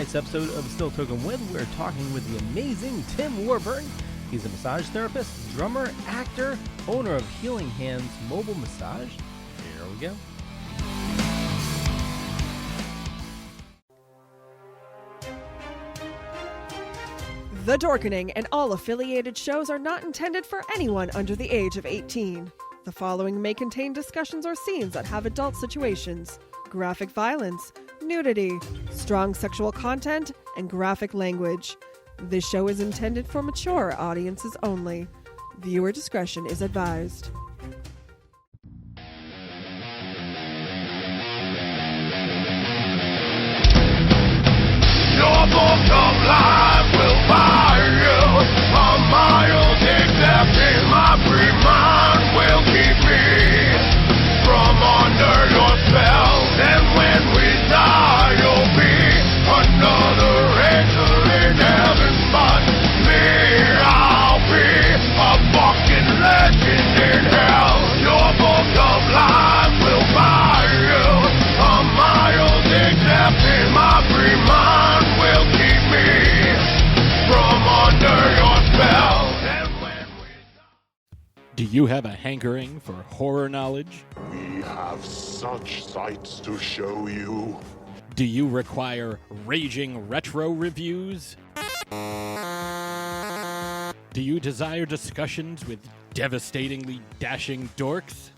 tonight's episode of Still Toking With, we're talking with the amazing Tim Warburton. He's a massage therapist, drummer, actor, owner of Healing Hands Mobile Massage. Here we go. The Dorkening and all affiliated shows are not intended for anyone under the age of 18. The following may contain discussions or scenes that have adult situations, graphic violence, nudity, strong sexual content, and graphic language. This show is intended for mature audiences only. Viewer discretion is advised. Your book of life will buy you a mile except in my free mind will keep me from under your spell. And when we die, you'll be another angel in heaven, but me, I'll be a fucking legend in hell. Your book of life will buy you a mile except in my free mind will keep me from under your spell. And when we Do you have a hankering for horror knowledge? We have such sights to show you. Do you require raging retro reviews? Do you desire discussions with devastatingly dashing dorks?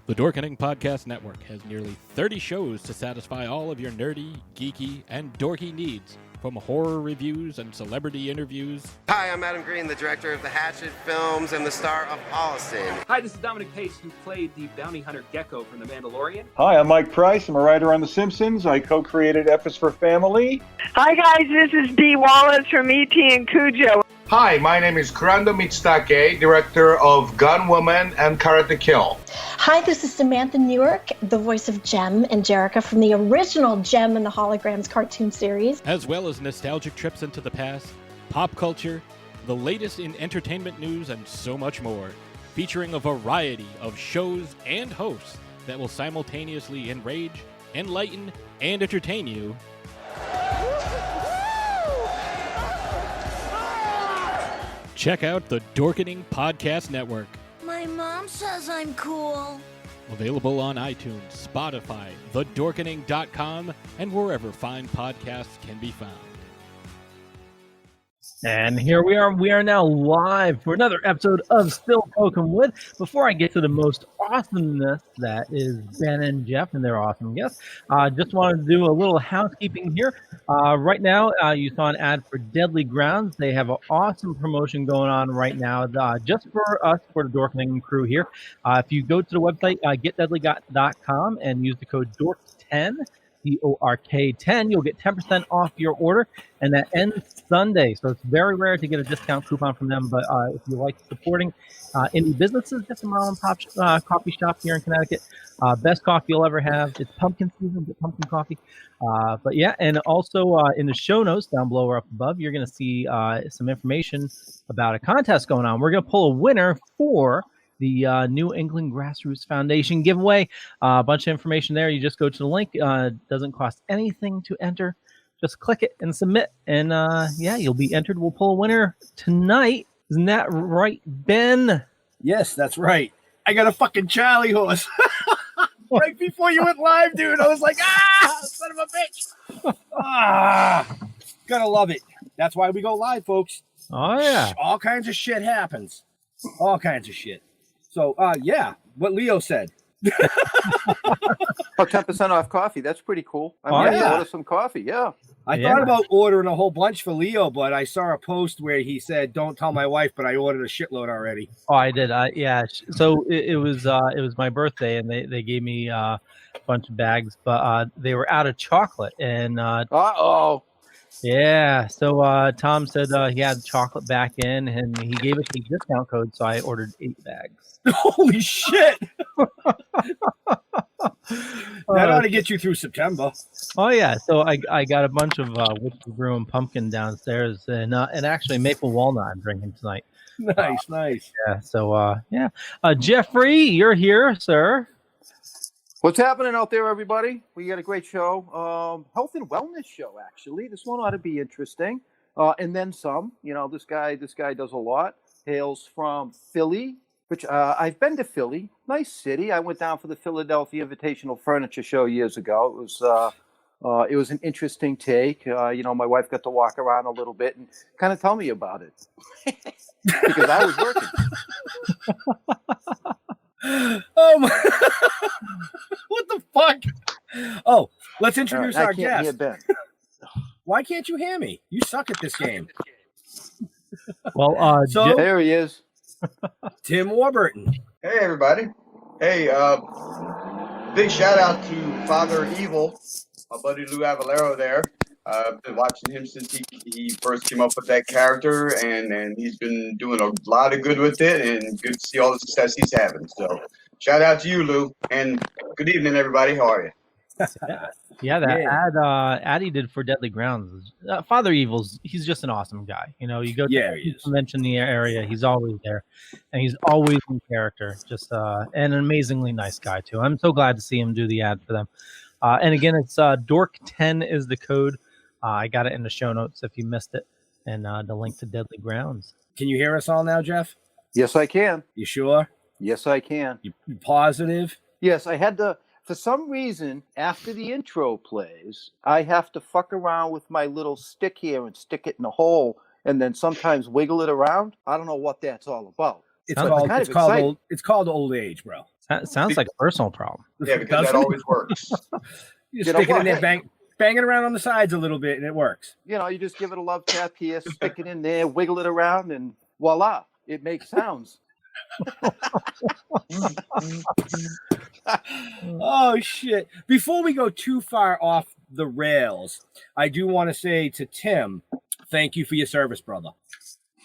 The Dorkening Podcast Network has nearly 30 shows to satisfy all of your nerdy, geeky, and dorky needs, from horror reviews and celebrity interviews. Hi, I'm Adam Green, the director of the Hatchet films and the star of Holliston. Hi, this is Dominic Pace, who played the bounty hunter Gecko from The Mandalorian. Hi, I'm Mike Price. I'm a writer on The Simpsons. I co-created F is for Family. Hi guys, this is Dee Wallace from E.T. and Cujo. Hi, my name is Kurando Mitsutake, director of Gun Woman and Karate Kill. Hi, this is Samantha Newark, the voice of Jem and Jerica from the original Jem and the Holograms cartoon series. As well as nostalgic trips into the past, pop culture, the latest in entertainment news, and so much more, featuring a variety of shows and hosts that will simultaneously enrage, enlighten, and entertain you. Check out the Dorkening Podcast Network. My mom says I'm cool. Available on iTunes, Spotify, thedorkening.com, and wherever fine podcasts can be found. And here we are. We are now live for another episode of Still Toking With. Before I get to the most awesomeness that is Ben and Jeff and their awesome guests, just wanted to do a little housekeeping here. Right now, you saw an ad for Deadly Grounds. They have an awesome promotion going on right now, just for us, for the Dorkening crew here. If you go to the website, getdeadly.com, and use the code DORK10, DORK10, you'll get 10% off your order, and that ends Sunday. So it's very rare to get a discount coupon from them, but if you like supporting indie businesses, just a mom and pop coffee shop here in Connecticut. Best coffee you'll ever have. It's pumpkin season, get pumpkin coffee. But yeah, and also in the show notes down below or up above, you're going to see some information about a contest going on. We're going to pull a winner for the New England Grassroots Foundation giveaway. A bunch of information there. You just go to the link. Doesn't cost anything to enter. Just click it and submit. And yeah, you'll be entered. We'll pull a winner tonight. Isn't that right, Ben? Yes, that's right. I got a fucking Charlie horse. Right before you went live, dude. I was like, son of a bitch. Gotta love it. That's why we go live, folks. Oh, yeah. All kinds of shit happens. All kinds of shit. So, yeah, what Leo said. 10% off coffee. That's pretty cool. I might order some coffee. Yeah. I thought about ordering a whole bunch for Leo, but I saw a post where he said, "Don't tell my wife," but I ordered a shitload already. Oh, I did. Yeah. So it was my birthday, and they gave me a bunch of bags, but they were out of chocolate. And yeah. So Tom said he had chocolate back in, and he gave us a discount code, so I ordered 8 bags. Holy shit! That ought to get you through September. Oh yeah, so I got a bunch of witch's brew and pumpkin downstairs, and actually maple walnut I'm drinking tonight. Nice. Yeah. So yeah, Jeffrey, you're here, sir. What's happening out there, everybody? We got a great show. Health and wellness show, actually. This one ought to be interesting. And then some. You know, this guy does a lot. Hails from Philly, which I've been to Philly. Nice city. I went down for the Philadelphia Invitational Furniture Show years ago. It was an interesting take. You know, my wife got to walk around a little bit and kind of tell me about it because I was working. Oh my! What the fuck? Oh, let's introduce our guest. Hear Ben. Why can't you hear me? You suck at this game. Well, so there he is, Tim Warburton. Hey, everybody. Hey, big shout out to Father Evil, my buddy Lou Avalero there. I've been watching him since he first came up with that character, and he's been doing a lot of good with it, and good to see all the success he's having. So, shout out to you, Lou, and good evening, everybody. How are you? Yeah, ad he did for Deadly Grounds. Father Evil's, he's just an awesome guy. You know, you go to a convention in the area, he's always there, and he's always in character. Just an amazingly nice guy too. I'm so glad to see him do the ad for them. And again, it's Dork10 is the code. I got it in the show notes if you missed it, and the link to Deadly Grounds. Can you hear us all now, Jeff? Yes, I can. You sure? Yes, I can. You positive? Yes, I had to. For some reason, after the intro plays, I have to fuck around with my little stick here and stick it in a hole, and then sometimes wiggle it around. I don't know what that's all about. It's called old age, bro. Sounds like a personal problem. Yeah, because that always works. You stick it in there, bang it around on the sides a little bit, and it works. You know, you just give it a love tap here, stick it in there, wiggle it around, and voila, it makes sounds. Oh shit. Before we go too far off the rails, I do want to say to Tim, thank you for your service, brother.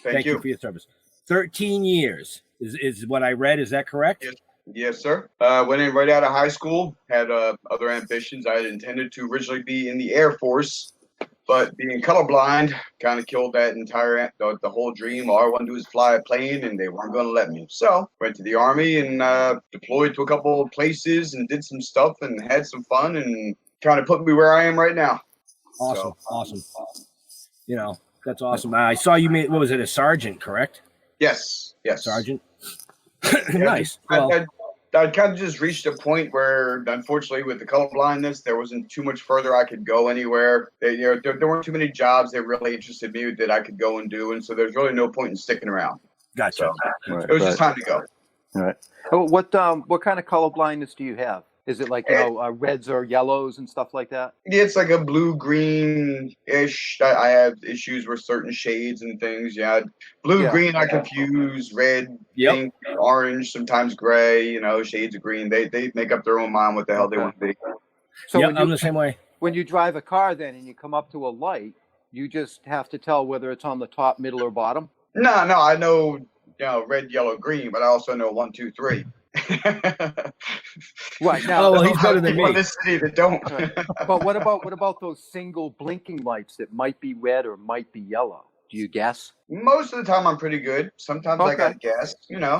Thank you for your service. 13 years is what I read. Is that correct? Yes, sir. Went in right out of high school, had other ambitions. I had intended to originally be in the Air Force, but being colorblind kind of killed that entire, the whole dream. All I wanted to do was fly a plane, and they weren't going to let me. So went to the Army and deployed to a couple of places and did some stuff and had some fun and kind of put me where I am right now. Awesome. You know, that's awesome. I saw you made, what was it, a sergeant, correct? Yes. Sergeant. Nice. I kind of just reached a point where, unfortunately, with the colorblindness, there wasn't too much further I could go anywhere. There weren't too many jobs that really interested me that I could go and do, and so there's really no point in sticking around. Gotcha. So, it was just time to go. All right. What kind of colorblindness do you have? Is it like, reds or yellows and stuff like that? Yeah, it's like a blue-green-ish. I have issues with certain shades and things. Yeah, blue-green I confuse, red, pink, orange, sometimes gray, shades of green. They make up their own mind what the hell they want to be. So I'm the same way. When you drive a car then and you come up to a light, you just have to tell whether it's on the top, middle, or bottom? No, I know, red, yellow, green, but I also know 1, 2, 3. Right now, he's better than me. In this city that don't. But what about those single blinking lights that might be red or might be yellow? Do you guess? Most of the time, I'm pretty good. Sometimes I got to guess. Yeah.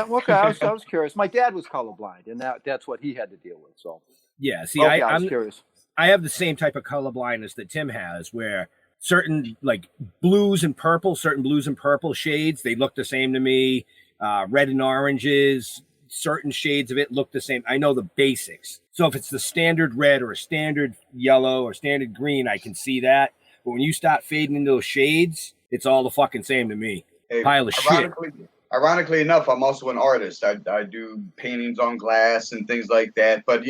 Okay. I was curious. My dad was colorblind, and that's what he had to deal with. So yeah. See, I'm curious. I have the same type of color blindness that Tim has, where certain like blues and purple shades, they look the same to me. Red and oranges, certain shades of it look the same. I know the basics. So if it's the standard red or a standard yellow or standard green, I can see that. But when you start fading into those shades, it's all the fucking same to me. Pile of shit. Ironically enough, I'm also an artist. I do paintings on glass and things like that. But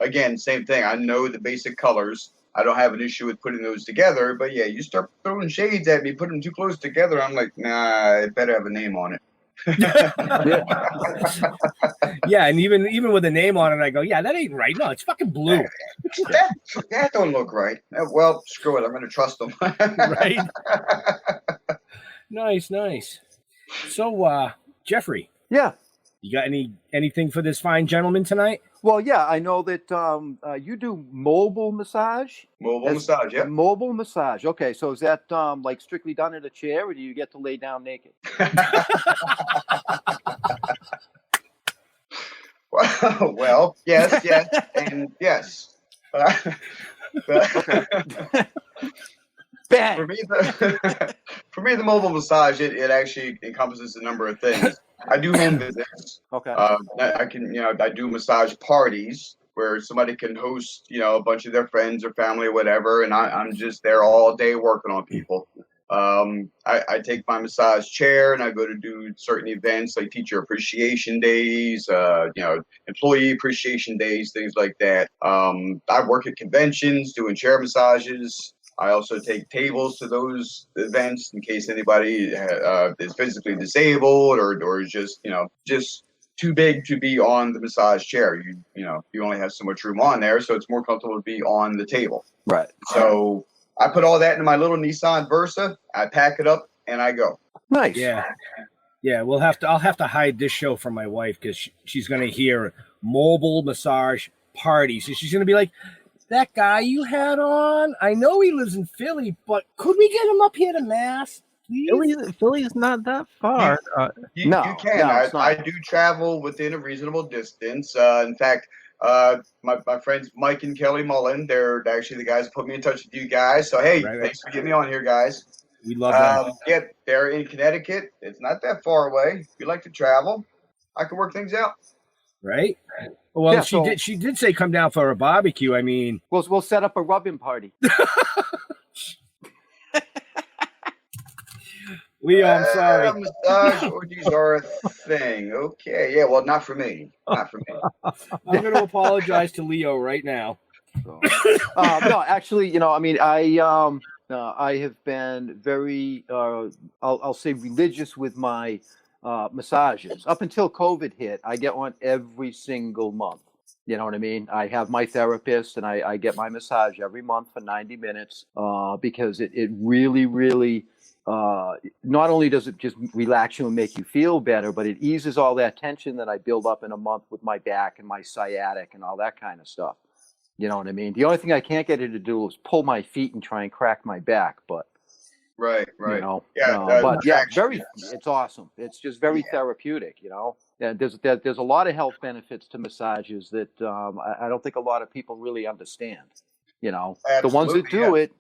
again, same thing. I know the basic colors. I don't have an issue with putting those together. But yeah, you start throwing shades at me, putting them too close together, I'm like, nah, it better have a name on it. Yeah, and even with a name on it, I go, yeah, that ain't right. No, it's fucking blue. That don't look right. Well, screw it. I'm going to trust them. Right. Nice. So, Jeffrey. Yeah. You got anything for this fine gentleman tonight? Well, yeah, I know that you do mobile massage. Massage, yeah. Mobile massage. Okay, so is that like strictly done in a chair, or do you get to lay down naked? Well, yes, and yes. Bang. For me, the mobile massage it actually encompasses a number of things. I do home visits. Okay. I can, I do massage parties where somebody can host, a bunch of their friends or family or whatever, and I'm just there all day working on people. I take my massage chair and I go to do certain events like teacher appreciation days, employee appreciation days, things like that. I work at conventions doing chair massages. I also take tables to those events in case anybody is physically disabled or is just too big to be on the massage chair. You only have so much room on there, so it's more comfortable to be on the table. Right. So I put all that in my little Nissan Versa. I pack it up and I go. Nice. Yeah. I'll have to hide this show from my wife because she's going to hear mobile massage parties, and she's going to be like, "That guy you had on, I know he lives in Philly, but could we get him up here to Mass, please?" Philly's not that far. You can. I do travel within a reasonable distance. In fact, my friends Mike and Kelly Mullen, they're actually the guys that put me in touch with you guys. So hey, thanks for getting me on here, guys. We love them. Yeah, they're in Connecticut. It's not that far away. If you like to travel, I can work things out. Right. Well, Yeah, she did say come down for a barbecue. I mean, we'll set up a rubbing party. Leo, I'm sorry. Massage orgies are a thing. Okay. Yeah. Well, not for me. Not for me. I'm going to apologize to Leo right now. No, actually, I have been very, I'll say religious with my massages. Up until COVID hit, I get one every single month. You know what I mean? I have my therapist and I get my massage every month for 90 minutes because it really, really, not only does it just relax you and make you feel better, but it eases all that tension that I build up in a month with my back and my sciatic and all that kind of stuff. You know what I mean? The only thing I can't get it to do is pull my feet and try and crack my back, but right. It's awesome. It's just very therapeutic, Yeah, there's a lot of health benefits to massages that I don't think a lot of people really understand. The ones that do it,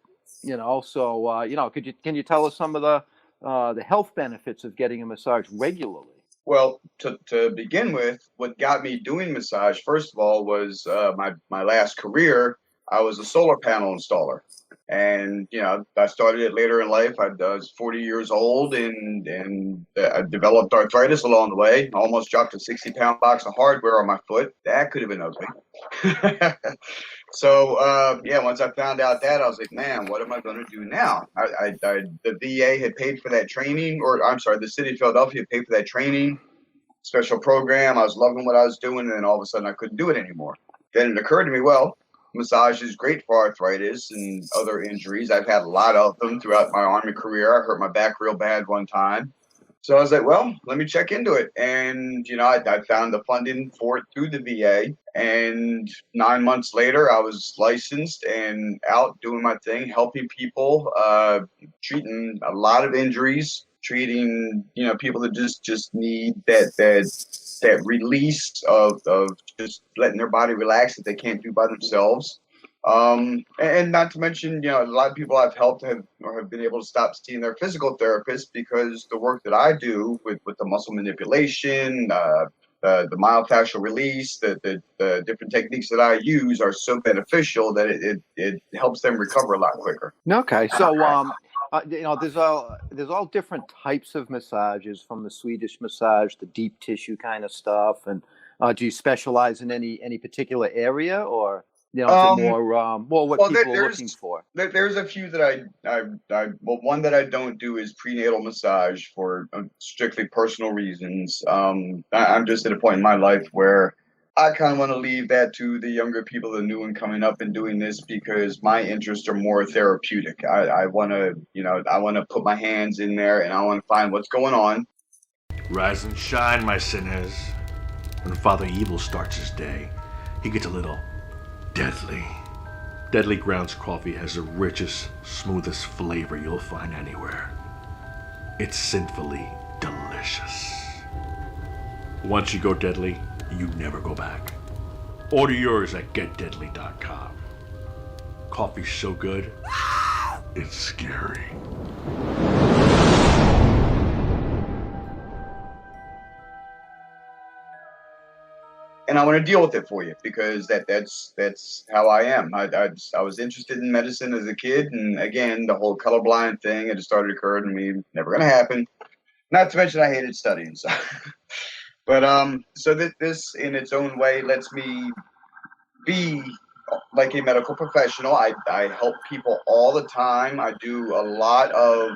So can you tell us some of the health benefits of getting a massage regularly? Well, to begin with, what got me doing massage, first of all, was my last career. I was a solar panel installer. And, I started it later in life. I was 40 years old and I developed arthritis along the way. I almost dropped a 60-pound box of hardware on my foot. That could have been ugly. So, once I found out that, I was like, man, what am I going to do now? The VA had paid for that training, the city of Philadelphia paid for that training, special program. I was loving what I was doing, and then all of a sudden I couldn't do it anymore. Then it occurred to me, well, massage is great for arthritis and other injuries. I've had a lot of them throughout my Army career. I hurt my back real bad one time. So I was like, well, let me check into it. And, I found the funding for it through the VA. And 9 months later, I was licensed and out doing my thing, helping people, treating a lot of injuries, treating, people that just need that release of just letting their body relax that they can't do by themselves. And not to mention, a lot of people I've helped have been able to stop seeing their physical therapist because the work that I do with the muscle manipulation, the myofascial release, the different techniques that I use are so beneficial that it helps them recover a lot quicker. Okay, so there's all different types of massages, from the Swedish massage, the deep tissue kind of stuff, and do you specialize in any particular area, or is it more what people are looking for? There's a few that one that I don't do is prenatal massage for strictly personal reasons. I'm just at a point in my life where I kind of want to leave that to the younger people, the new one coming up and doing this, because my interests are more therapeutic. I want to put my hands in there and I want to find what's going on. Rise and shine, my sinners. When Father Evil starts his day, he gets a little deadly. Deadly Grounds coffee has the richest, smoothest flavor you'll find anywhere. It's sinfully delicious. Once you go deadly, you never go back. Order yours at getdeadly.com. Coffee's so good, it's scary. And I want to deal with it for you because that's how I am. I was interested in medicine as a kid, and again, the whole colorblind thing, it just started occurring to me, never going to happen. Not to mention I hated studying. So. But so this in its own way lets me be like a medical professional. I help people all the time. I do a lot of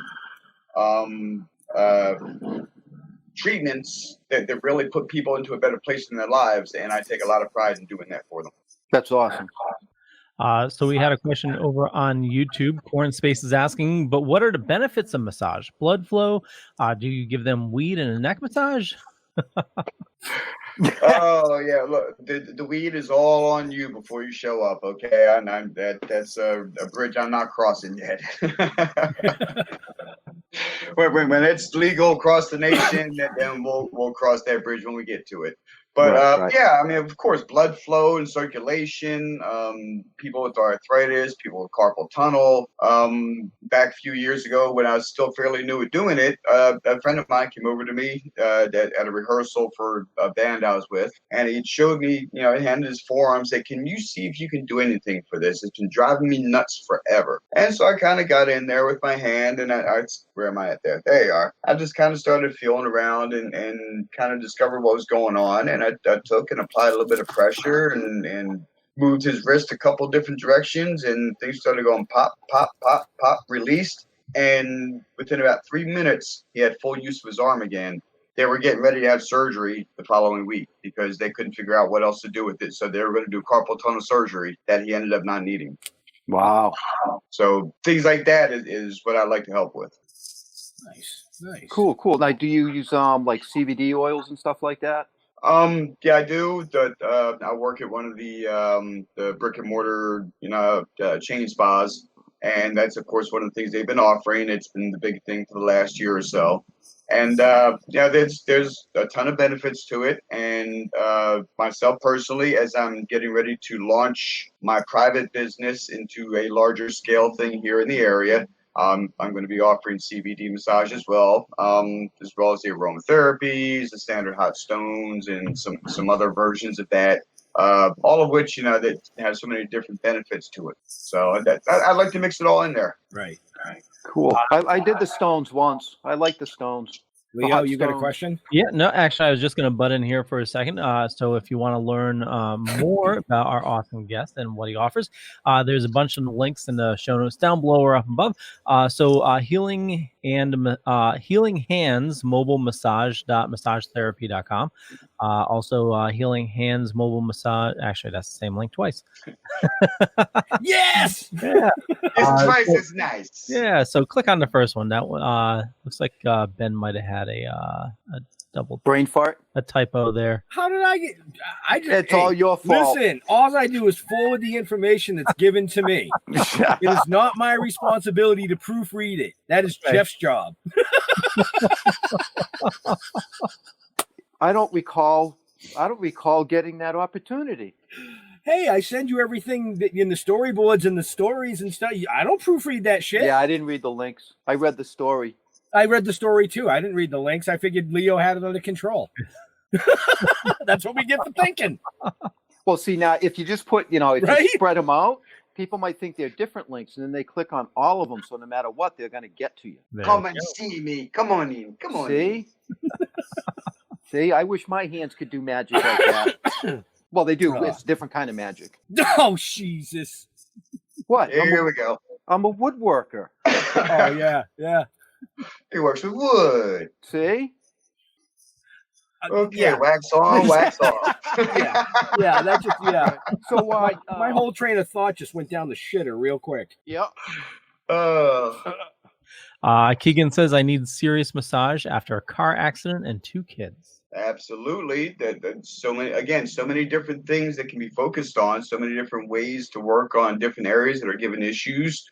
treatments that really put people into a better place in their lives, and I take a lot of pride in doing that for them. That's awesome. So we had a question over on YouTube. Corn Space is asking, but what are the benefits of massage? Blood flow? Do you give them weed and a neck massage? Oh yeah, look, the weed is all on you before you show up, okay? That's a bridge I'm not crossing yet. when it's legal across the nation, then we'll cross that bridge when we get to it. But Right. yeah, I mean, of course, blood flow and circulation. People with arthritis, people with carpal tunnel. Back a few years ago, when I was still fairly new at doing it, a friend of mine came over to me at a rehearsal for a band I was with, and he showed me, he handed his forearm, said, "Can you see if you can do anything for this? It's been driving me nuts forever." And so I kind of got in there with my hand, and where am I at there? There you are. I just kind of started feeling around and kind of discovered what was going on, and I took and applied a little bit of pressure and moved his wrist a couple different directions, and things started going pop, pop, pop, pop, released. And within about 3 minutes, he had full use of his arm again. They were getting ready to have surgery the following week because they couldn't figure out what else to do with it. So they were going to do carpal tunnel surgery that he ended up not needing. Wow. So things like that is what I like to help with. Nice. Cool. Now, do you use like CBD oils and stuff like that? Yeah, I do. I work at one of the brick and mortar, chain spas, and that's of course one of the things they've been offering. It's been the big thing for the last year or so, and there's a ton of benefits to it. And myself personally, as I'm getting ready to launch my private business into a larger scale thing here in the area. I'm going to be offering CBD massage as well as the aromatherapies, the standard hot stones, and some other versions of that. All of which, that has so many different benefits to it. So I like to mix it all in there. Right. Cool. I did the stones once. I like the stones. Leo, you got a question? Yeah, no, actually, I was just going to butt in here for a second. So if you want to learn more about our awesome guest and what he offers, there's a bunch of links in the show notes down below or up above. So Healing Hands Mobile Massage.massagetherapy.com. Also Healing Hands Mobile Massage. Actually, that's the same link twice. Yes. Yeah. It's twice as nice. Yeah. So click on the first one. That one looks like Ben might have had a double brain fart, a typo there. How did I get? It's all your fault. Listen, all I do is forward the information that's given to me. It is not my responsibility to proofread it. That is Jeff's job. I don't recall getting that opportunity. Hey, I send you everything in the storyboards and the stories and stuff. I don't proofread that shit. Yeah, I didn't read the links. I read the story. I read the story too. I didn't read the links. I figured Leo had it under control. That's what we get for thinking. Well, see, now if you just put, if you spread them out, people might think they're different links, and then they click on all of them. So no matter what, they're going to get to you. Come and see me. Come on in. Come on in. See, I wish my hands could do magic like that. Well, they do. It's a different kind of magic. Oh, Jesus. What? Here we go. I'm a woodworker. Oh, yeah. He works with wood. See? Okay, wax on, wax off. Yeah, that just, So my whole train of thought just went down the shitter real quick. Yep. Keegan says, I need serious massage after a car accident and 2 kids. Absolutely. So many different things that can be focused on, so many different ways to work on different areas that are given issues.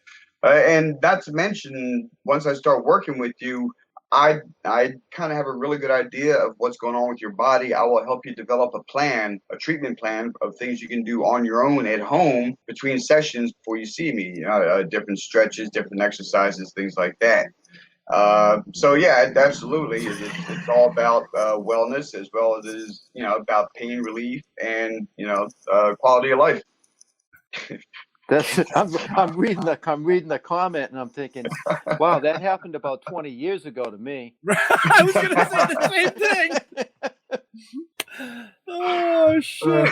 And not to mention, once I start working with you, I kind of have a really good idea of what's going on with your body. I will help you develop a plan, a treatment plan of things you can do on your own at home between sessions before you see me. Different stretches, different exercises, things like that. So yeah, absolutely. It's all about wellness as well as it is, about pain relief and quality of life. I'm reading the comment and I'm thinking, wow, that happened about 20 years ago to me. I was going to say the same thing. Oh shit!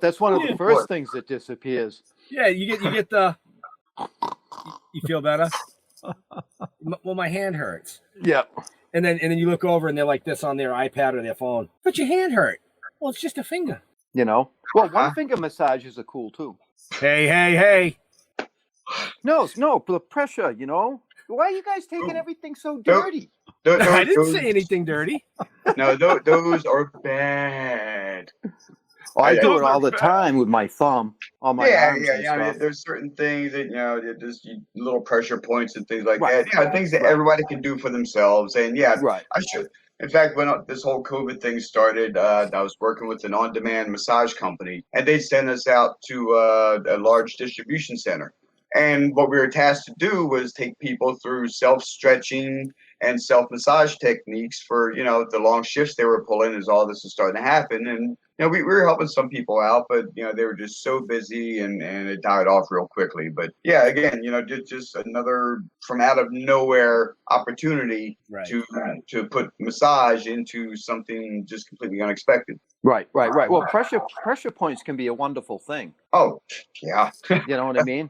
That's one of the first things that disappears. Yeah, you get the. You feel better? Well, my hand hurts. Yep. And then you look over and they're like this on their iPad or their phone. But your hand hurt. Well, it's just a finger. Well, one finger massages are cool too. Hey. No, the pressure, Why are you guys taking everything so dirty? I didn't say anything dirty. No, those are bad. I do it all the time with my thumb on my arms and stuff. I mean, there's certain things that, just little pressure points and things like that. Things that everybody can do for themselves. And I should. In fact, when this whole COVID thing started, I was working with an on-demand massage company, and they sent us out to a large distribution center. And what we were tasked to do was take people through self-stretching and self-massage techniques for, the long shifts they were pulling as all this was starting to happen. And, we were helping some people out, but, they were just so busy and it died off real quickly. But yeah, again, just another from out of nowhere opportunity to put massage into something just completely unexpected. Right. Well, pressure points can be a wonderful thing. Oh, yeah. You know what I mean?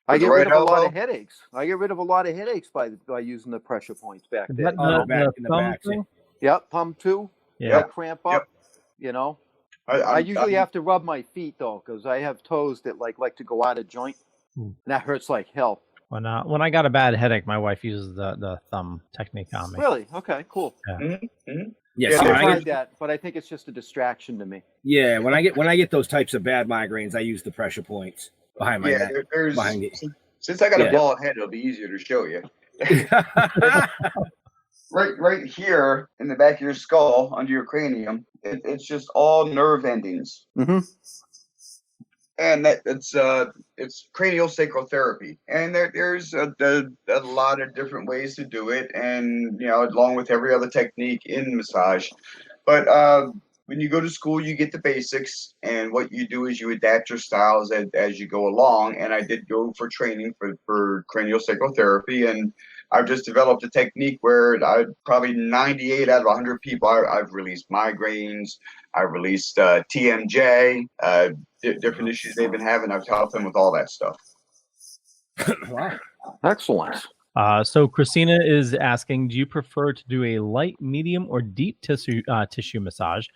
I get rid of a lot of headaches. I get rid of a lot of headaches by using the pressure points back there. Back in the back. Yep, thumb too. Yeah. Cramp up. I usually have to rub my feet though, because I have toes that like to go out of joint. And that hurts like hell. When I got a bad headache, my wife uses the thumb technique on me. Really? Okay, cool. Yeah. Mm-hmm. Yeah, I tried that, but I think it's just a distraction to me. Yeah, when I get those types of bad migraines, I use the pressure points behind my neck. Since I got a bald head, it'll be easier to show you. Right here in the back of your skull, under your cranium, it's just all nerve endings. Mm-hmm. And it's cranial sacral therapy, and there's a lot of different ways to do it, and along with every other technique in massage. But when you go to school, you get the basics, and what you do is you adapt your styles as you go along. And I did go for training for cranial sacral therapy, and I've just developed a technique where probably 98 out of 100 people I've released migraines, I've released TMJ, different issues they've been having. I've helped them with all that stuff. Wow. Excellent. So Christina is asking, do you prefer to do a light, medium, or deep tissue massage,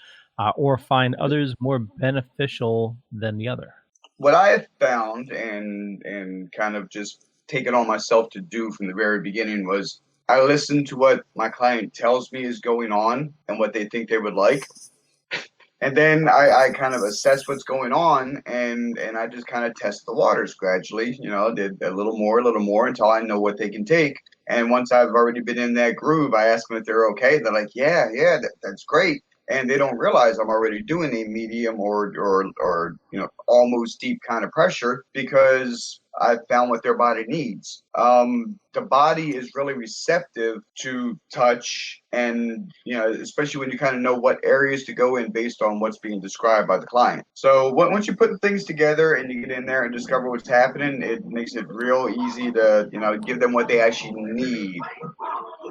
or find others more beneficial than the other? What I have found and kind of just taken on myself to do from the very beginning was I listen to what my client tells me is going on and what they think they would like. And then I kind of assess what's going on, and I just kind of test the waters gradually, did a little more until I know what they can take. And once I've already been in that groove, I ask them if they're okay. They're like, yeah, that's great. And they don't realize I'm already doing a medium or almost deep kind of pressure, because I found what their body needs. The body is really receptive to touch, and especially when you kind of know what areas to go in based on what's being described by the client. So once you put things together and you get in there and discover what's happening, it makes it real easy to give them what they actually need.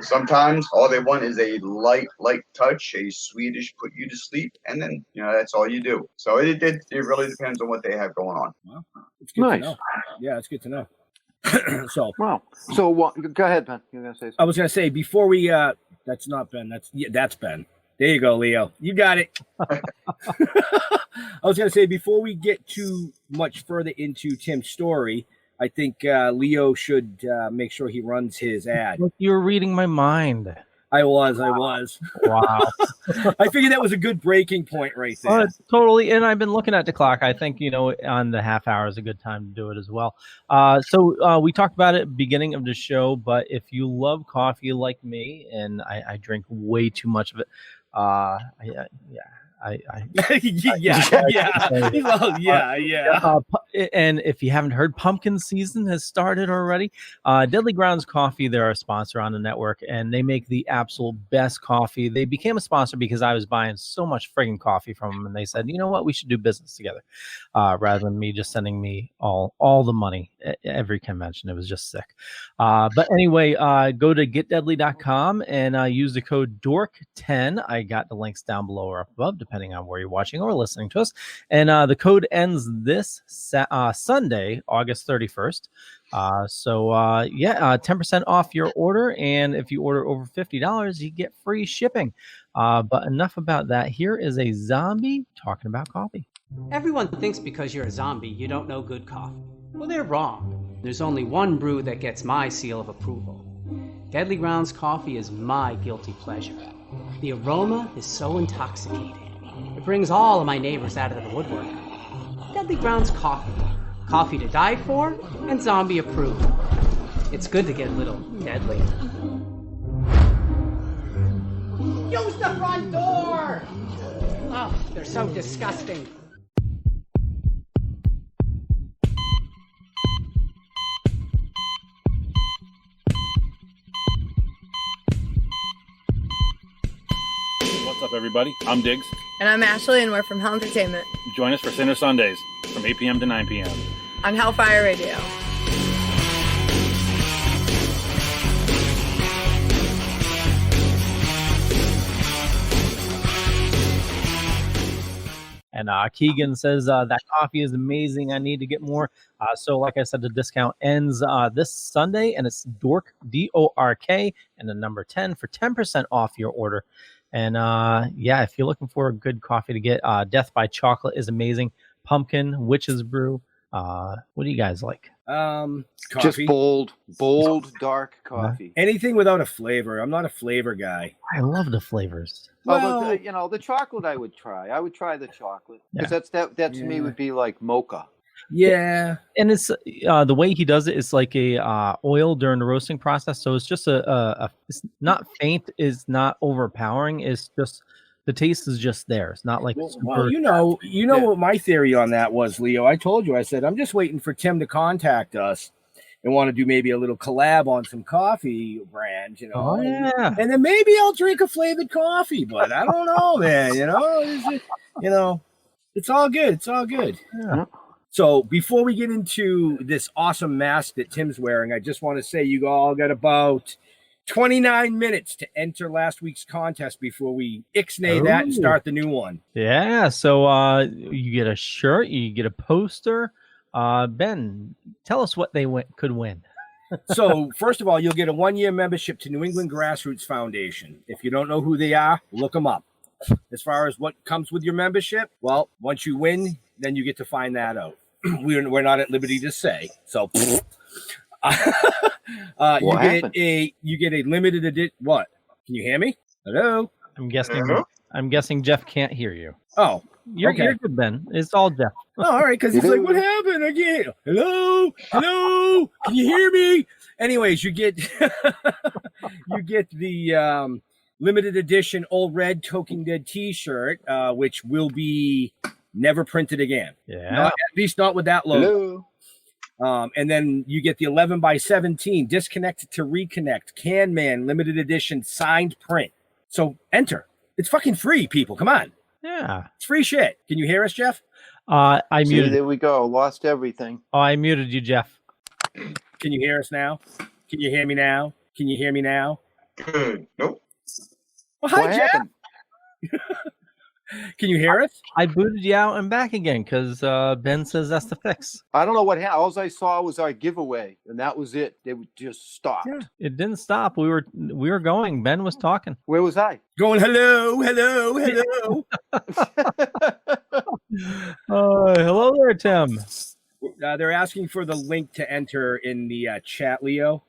Sometimes all they want is a light touch, a Swedish put you to sleep, and then that's all you do. So it really depends on what they have going on. Wow. It's good to know. Yeah, it's good to know. So go ahead, Ben. You're gonna say something. I was gonna say before we that's not Ben. That's Ben. There you go, Leo. You got it. I was gonna say before we get too much further into Tim's story, I think Leo should make sure he runs his ad. Look, you're reading my mind. I was. Wow. I figured that was a good breaking point right there. Totally. And I've been looking at the clock. I think, on the half hour is a good time to do it as well. So we talked about it beginning of the show, but if you love coffee like me, and I drink way too much of it, and if you haven't heard, pumpkin season has started already. Deadly Grounds Coffee, they're a sponsor on the network, and they make the absolute best coffee. They became a sponsor because I was buying so much friggin' coffee from them, and they said, you know what, we should do business together, rather than me just sending me all the money at every convention. It was just sick. But anyway, go to getdeadly.com and use the code DORK10. I got the links down below or up above, depending on where you're watching or listening to us. And the code ends this Sunday, August 31st. 10% off your order. And if you order over $50, you get free shipping. But enough about that. Here is a zombie talking about coffee. Everyone thinks because you're a zombie, you don't know good coffee. Well, they're wrong. There's only one brew that gets my seal of approval. Deadly Grounds coffee is my guilty pleasure. The aroma is so intoxicating. It brings all of my neighbors out of the woodwork. Deadly Grounds coffee. Coffee to die for and zombie approved. It's good to get a little deadly. Use the front door! Oh, they're so disgusting. What's up, everybody? I'm Diggs. And I'm Ashley, and we're from Hell Entertainment. Join us for Sinner Sundays from 8 p.m. to 9 p.m. on Hellfire Radio. And Keegan says that coffee is amazing. I need to get more. So like I said, the discount ends this Sunday, and it's Dork, D-O-R-K, and the number 10 for 10% off your order. And if you're looking for a good coffee to get, Death by Chocolate is amazing. Pumpkin, Witch's Brew. What do you guys like? Coffee. Just bold, dark coffee. Anything without a flavor. I'm not a flavor guy. I love the flavors. Well, the chocolate I would try. I would try the chocolate because that to me would be like mocha. Yeah, and it's the way he does it is like a oil during the roasting process. So it's just it's not faint, it's not overpowering. It's just the taste is just there. It's not like well, you know what my theory on that was, Leo. I told you, I said I'm just waiting for Tim to contact us and want to do maybe a little collab on some coffee brands, Oh, yeah. and then maybe I'll drink a flavored coffee. But I don't know, man. It's all good. It's all good. Yeah. So before we get into this awesome mask that Tim's wearing, I just want to say you all got about 29 minutes to enter last week's contest before we ixnay that and start the new one. Yeah, so you get a shirt, you get a poster. Ben, tell us what they could win. So first of all, you'll get a 1-year membership to New England Grassroots Foundation. If you don't know who they are, look them up. As far as what comes with your membership, well, once you win, then you get to find that out. We're not at liberty to say. So you get a limited edition. What? Can you hear me? Hello? I'm guessing Jeff can't hear you. Oh, you're good, Ben. It's all Jeff. Oh, all right, because he's like, what happened again? Hello? Can you hear me? Anyways, you get the limited edition Old Red Toking DEAD t-shirt, which will be never printed again. Yeah. At least not with that logo. And then you get the 11x17 Disconnect to Reconnect Can Man limited edition signed print. So enter. It's fucking free, people. Come on. Yeah. It's free shit. Can you hear us, Jeff? I muted. There we go. Lost everything. Oh, I muted you, Jeff. Can you hear us now? Can you hear me now? Can you hear me now? Good. Nope. Well, hi, Jeff. Can you hear us? I booted you out and back again because Ben says that's the fix. I don't know what happened. All I saw was our giveaway, and that was it. They would just stop. Yeah, it didn't stop. We were going. Ben was talking. Where was I? Going hello. Hello there, Tim. They're asking for the link to enter in the chat, Leo.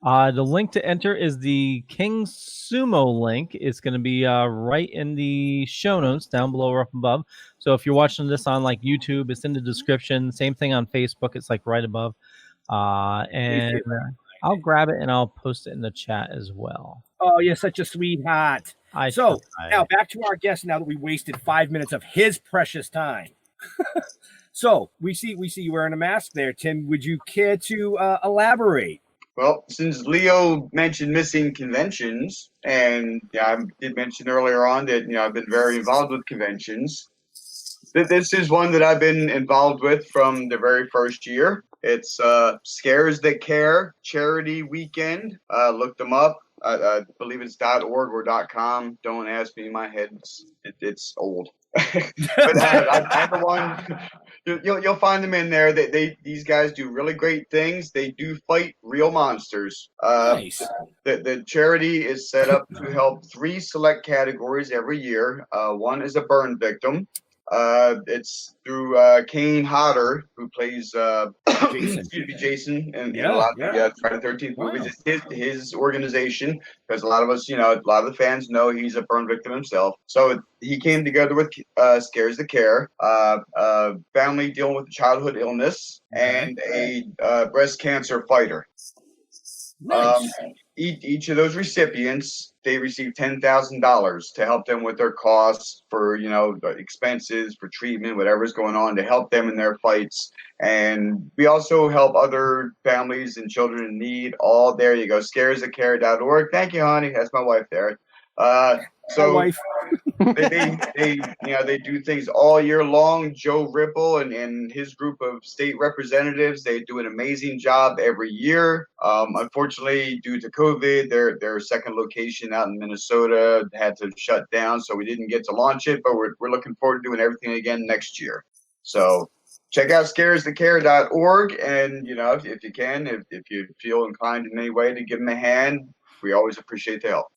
The link to enter is the King Sumo link. It's going to be right in the show notes down below or up above. So if you're watching this on like YouTube, it's in the description. Same thing on Facebook. It's like right above. And I'll grab it and I'll post it in the chat as well. Oh, you're such a sweetheart. Now back to our guest. Now that we wasted 5 minutes of his precious time. So we see you wearing a mask there, Tim. Would you care to elaborate? Well, since Leo mentioned missing conventions, and I did mention earlier on that I've been very involved with conventions. This is one that I've been involved with from the very first year. It's Scares That Care Charity Weekend. Look them up. I believe it's .org or .com. Don't ask me. My head's it's old. But I'm the one. You'll find them in there. These guys do really great things. They do fight real monsters. Nice. The charity is set up to help 3 select categories every year. One is a burn victim. It's through Kane Hodder, who plays Jason and a lot of Friday the 13th movies. It's his organization, because a lot of us, a lot of the fans know he's a burn victim himself. So he came together with Scares the Care, family dealing with childhood illness, and a breast cancer fighter. Nice. Each of those recipients, they receive $10,000 to help them with their costs for, expenses, for treatment, whatever's going on, to help them in their fights. And we also help other families and children in need. All there you go, scaresatcare.org. Thank you, honey. That's my wife there. They do things all year long. Joe Ripple and his group of state representatives, they do an amazing job every year. Unfortunately, due to COVID, their second location out in Minnesota had to shut down, so we didn't get to launch it, but we're looking forward to doing everything again next year. So check out scaresthecare.org, and if you can, if you feel inclined in any way to give them a hand, we always appreciate the help.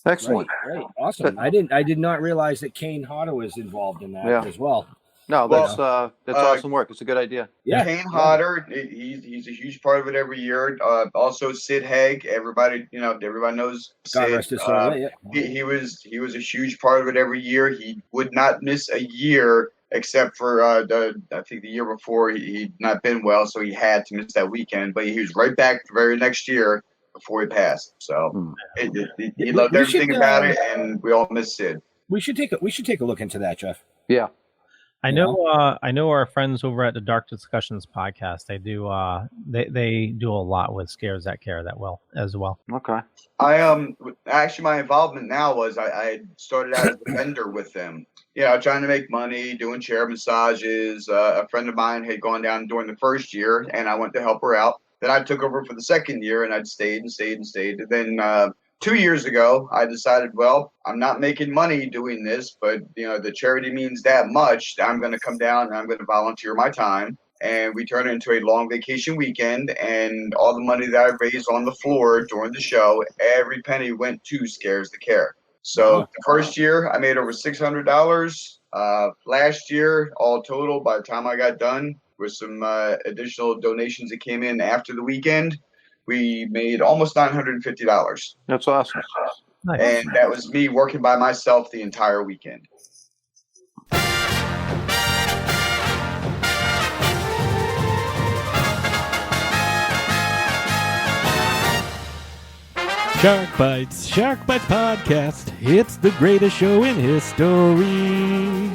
Excellent. Right. Awesome. I did not realize that Kane Hodder was involved in that as well. No, that's awesome work. It's a good idea. Yeah. Kane Hodder, he's a huge part of it every year. Also Sid Haig, everybody knows Sid. God rest his soul. He was a huge part of it every year. He would not miss a year, except for I think the year before he'd not been well, so he had to miss that weekend. But he was right back the very next year before he passed. So he loved everything about it, and we all miss Sid. We should take a look into that, Jeff. Yeah. I know our friends over at the Dark Discussions podcast. They do they do a lot with Scares That Care as well. Okay. I actually, my involvement now was I started out as a vendor with them. Trying to make money, doing chair massages. A friend of mine had gone down during the first year, and I went to help her out. Then I took over for the second year, and I'd stayed. And then 2 years ago, I decided, well, I'm not making money doing this, but the charity means that much. I'm going to come down and I'm going to volunteer my time. And we turned it into a long vacation weekend, and all the money that I raised on the floor during the show, every penny went to Scares the Care. So the first year, I made over $600. Last year, all total, by the time I got done, with some additional donations that came in after the weekend, we made almost $950. That's awesome. Nice. And that was me working by myself the entire weekend. Shark Bites Podcast. It's the greatest show in history.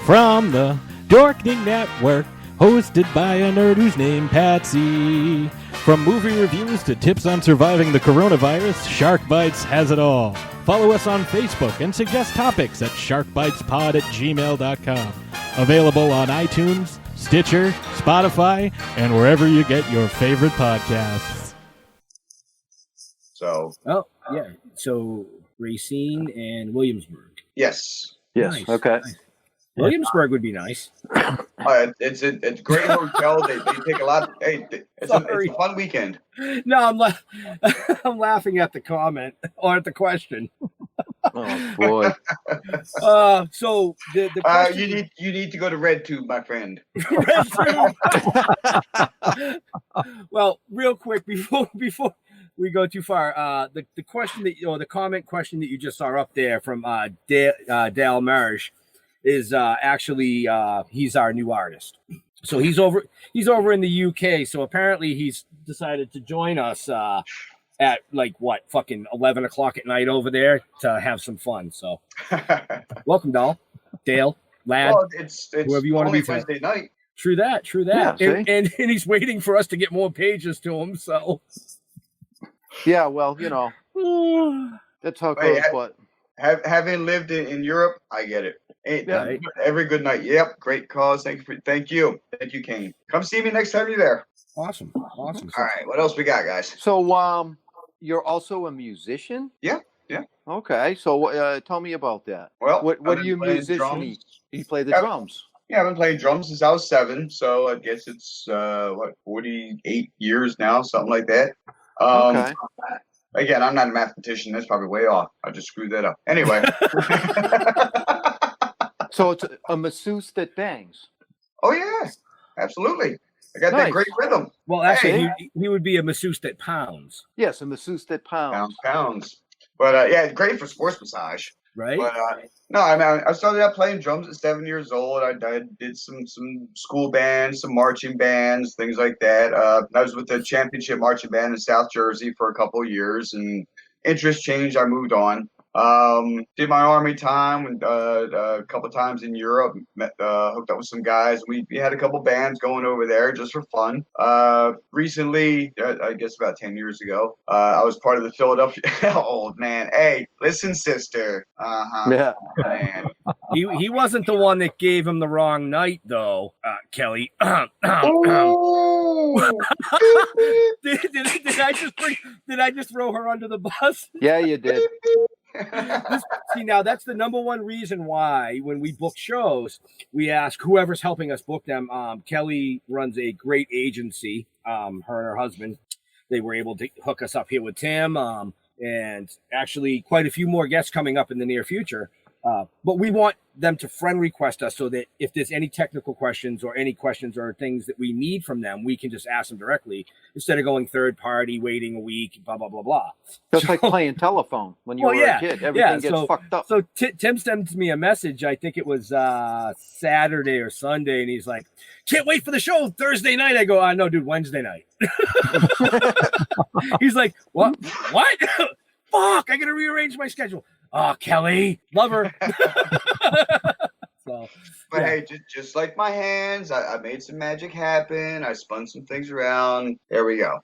From the Dorkening Network, hosted by a nerd who's named Patsy. From movie reviews to tips on surviving the coronavirus, Shark Bites has it all. Follow us on Facebook and suggest topics at sharkbitespod@gmail.com. Available on iTunes, Stitcher, Spotify, and wherever you get your favorite podcasts. So Racine and Williamsburg. Yes. Nice. Okay. Nice. Williamsburg would be nice. It's a great hotel. They take a lot. It's a fun weekend. No, I'm laughing at the comment or at the question. Oh boy. So the question... you need to go to RedTube, my friend. Well, real quick before we go too far, the question that the comment question that you just saw up there from Dale Marsh is actually he's our new artist. So he's over in the UK. So apparently he's decided to join us at like fucking 11 o'clock at night over there to have some fun. So welcome, Dale, lad. Well, it's whoever you want to be Wednesday night. True that. Yeah, and he's waiting for us to get more pages to him. So yeah, well, that's how it goes. But having lived in Europe, I get it. Yeah. Every good night. Yep, great cause. Thank you, Kane. Come see me next time you're there. Awesome. All right, what else we got, guys? So, you're also a musician? Yeah. Okay, so tell me about that. Well, what do you musician? You play the drums? Yeah, I've been playing drums since I was 7, so I guess it's 48 years now, something like that. Okay. Again, I'm not a mathematician. That's probably way off. I just screwed that up. Anyway. So it's a masseuse that bangs. Oh yeah, absolutely. I got that great rhythm. Well, actually, he would be a masseuse that pounds. Yes, a masseuse that pounds. Pounds. But yeah, great for sports massage. Right. But no, I mean, I started out playing drums at 7 years old. I did some school bands, some marching bands, things like that. I was with the championship marching band in South Jersey for a couple of years, and interest changed. I moved on. Did my army time a couple times in Europe. Hooked up with some guys. We had a couple bands going over there just for fun. Recently, I guess about 10 years ago, I was part of the Philadelphia. Oh man, hey, listen, sister. Yeah. Man. He wasn't the one that gave him the wrong night, though, Kelly. Oh. Did I just throw her under the bus? Yeah, you did. See, now that's the number one reason why when we book shows, we ask whoever's helping us book them. Kelly runs a great agency. Her and her husband, they were able to hook us up here with Tim, and actually quite a few more guests coming up in the near future. But we want them to friend request us so that if there's any technical questions or any questions or things that we need from them, we can just ask them directly instead of going third party, waiting a week, blah, blah, blah, blah. Just like playing telephone when you were a kid. Everything gets fucked up. So Tim sends me a message. I think it was Saturday or Sunday. And he's like, can't wait for the show Thursday night. I go, no, dude, Wednesday night. He's like, what? Fuck, I got to rearrange my schedule. Oh, Kelly, love her. Hey, just like my hands, I made some magic happen. I spun some things around. There we go.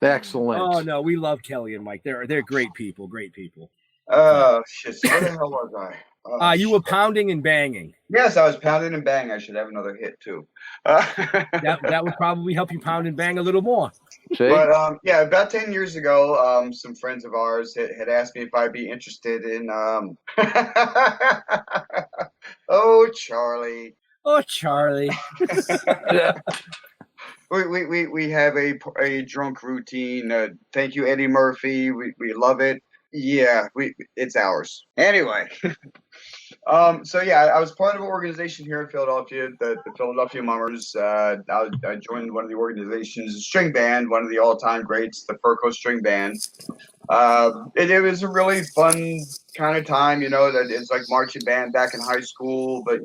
Excellent. Oh no, we love Kelly and Mike. They're great people. Great people. Oh shit! So where the hell was I? You were pounding and banging. Yes, I was pounding and banging. I should have another hit too. That would probably help you pound and bang a little more. But yeah, about 10 years ago, some friends of ours had asked me if I'd be interested in. Oh, Charlie. Oh, Charlie. We have a drunk routine. Thank you, Eddie Murphy. We love it. Yeah, it's ours. Anyway. So yeah, I was part of an organization here in Philadelphia, the Philadelphia Mummers. I joined one of the organizations, a string band, one of the all-time greats, the Furco String Band. It was a really fun kind of time, that it's like marching band back in high school, but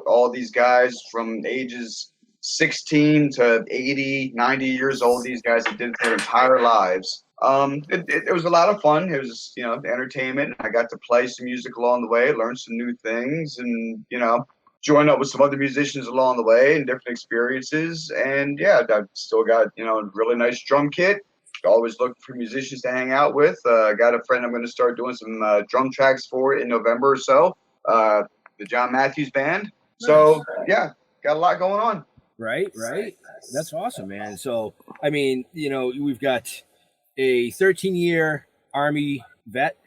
all these guys from ages 16 to 80, 90 years old, these guys that did it their entire lives. It was a lot of fun. It was, entertainment. I got to play some music along the way, learn some new things, and, join up with some other musicians along the way and different experiences. And yeah, I've still got, a really nice drum kit. Always looking for musicians to hang out with. Got a friend I'm going to start doing some drum tracks for in November or so. The John Matthews Band. So yeah, got a lot going on. Right. That's awesome, man. So, I mean, we've got a 13-year Army vet,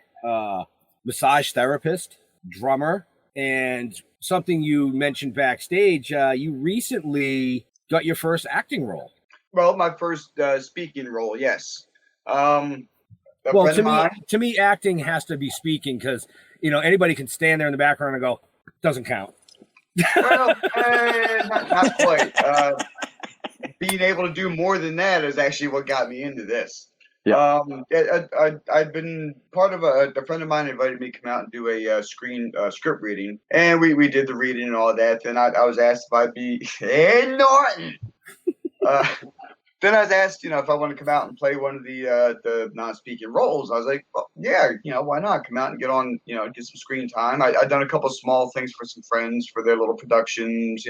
massage therapist, drummer, and something you mentioned backstage, you recently got your first acting role. Well, my first speaking role, yes. Well, to me, acting has to be speaking because anybody can stand there in the background and go, doesn't count. Well, not quite. Being able to do more than that is actually what got me into this. Yeah. I'd been part of a friend of mine invited me to come out and do a script reading, and we did the reading and all that. Then I was asked if I'd be Ed Norton. Then I was asked, if I want to come out and play one of the non-speaking roles. I was like, well, yeah, why not come out and get on, get some screen time. I'd done a couple of small things for some friends for their little productions,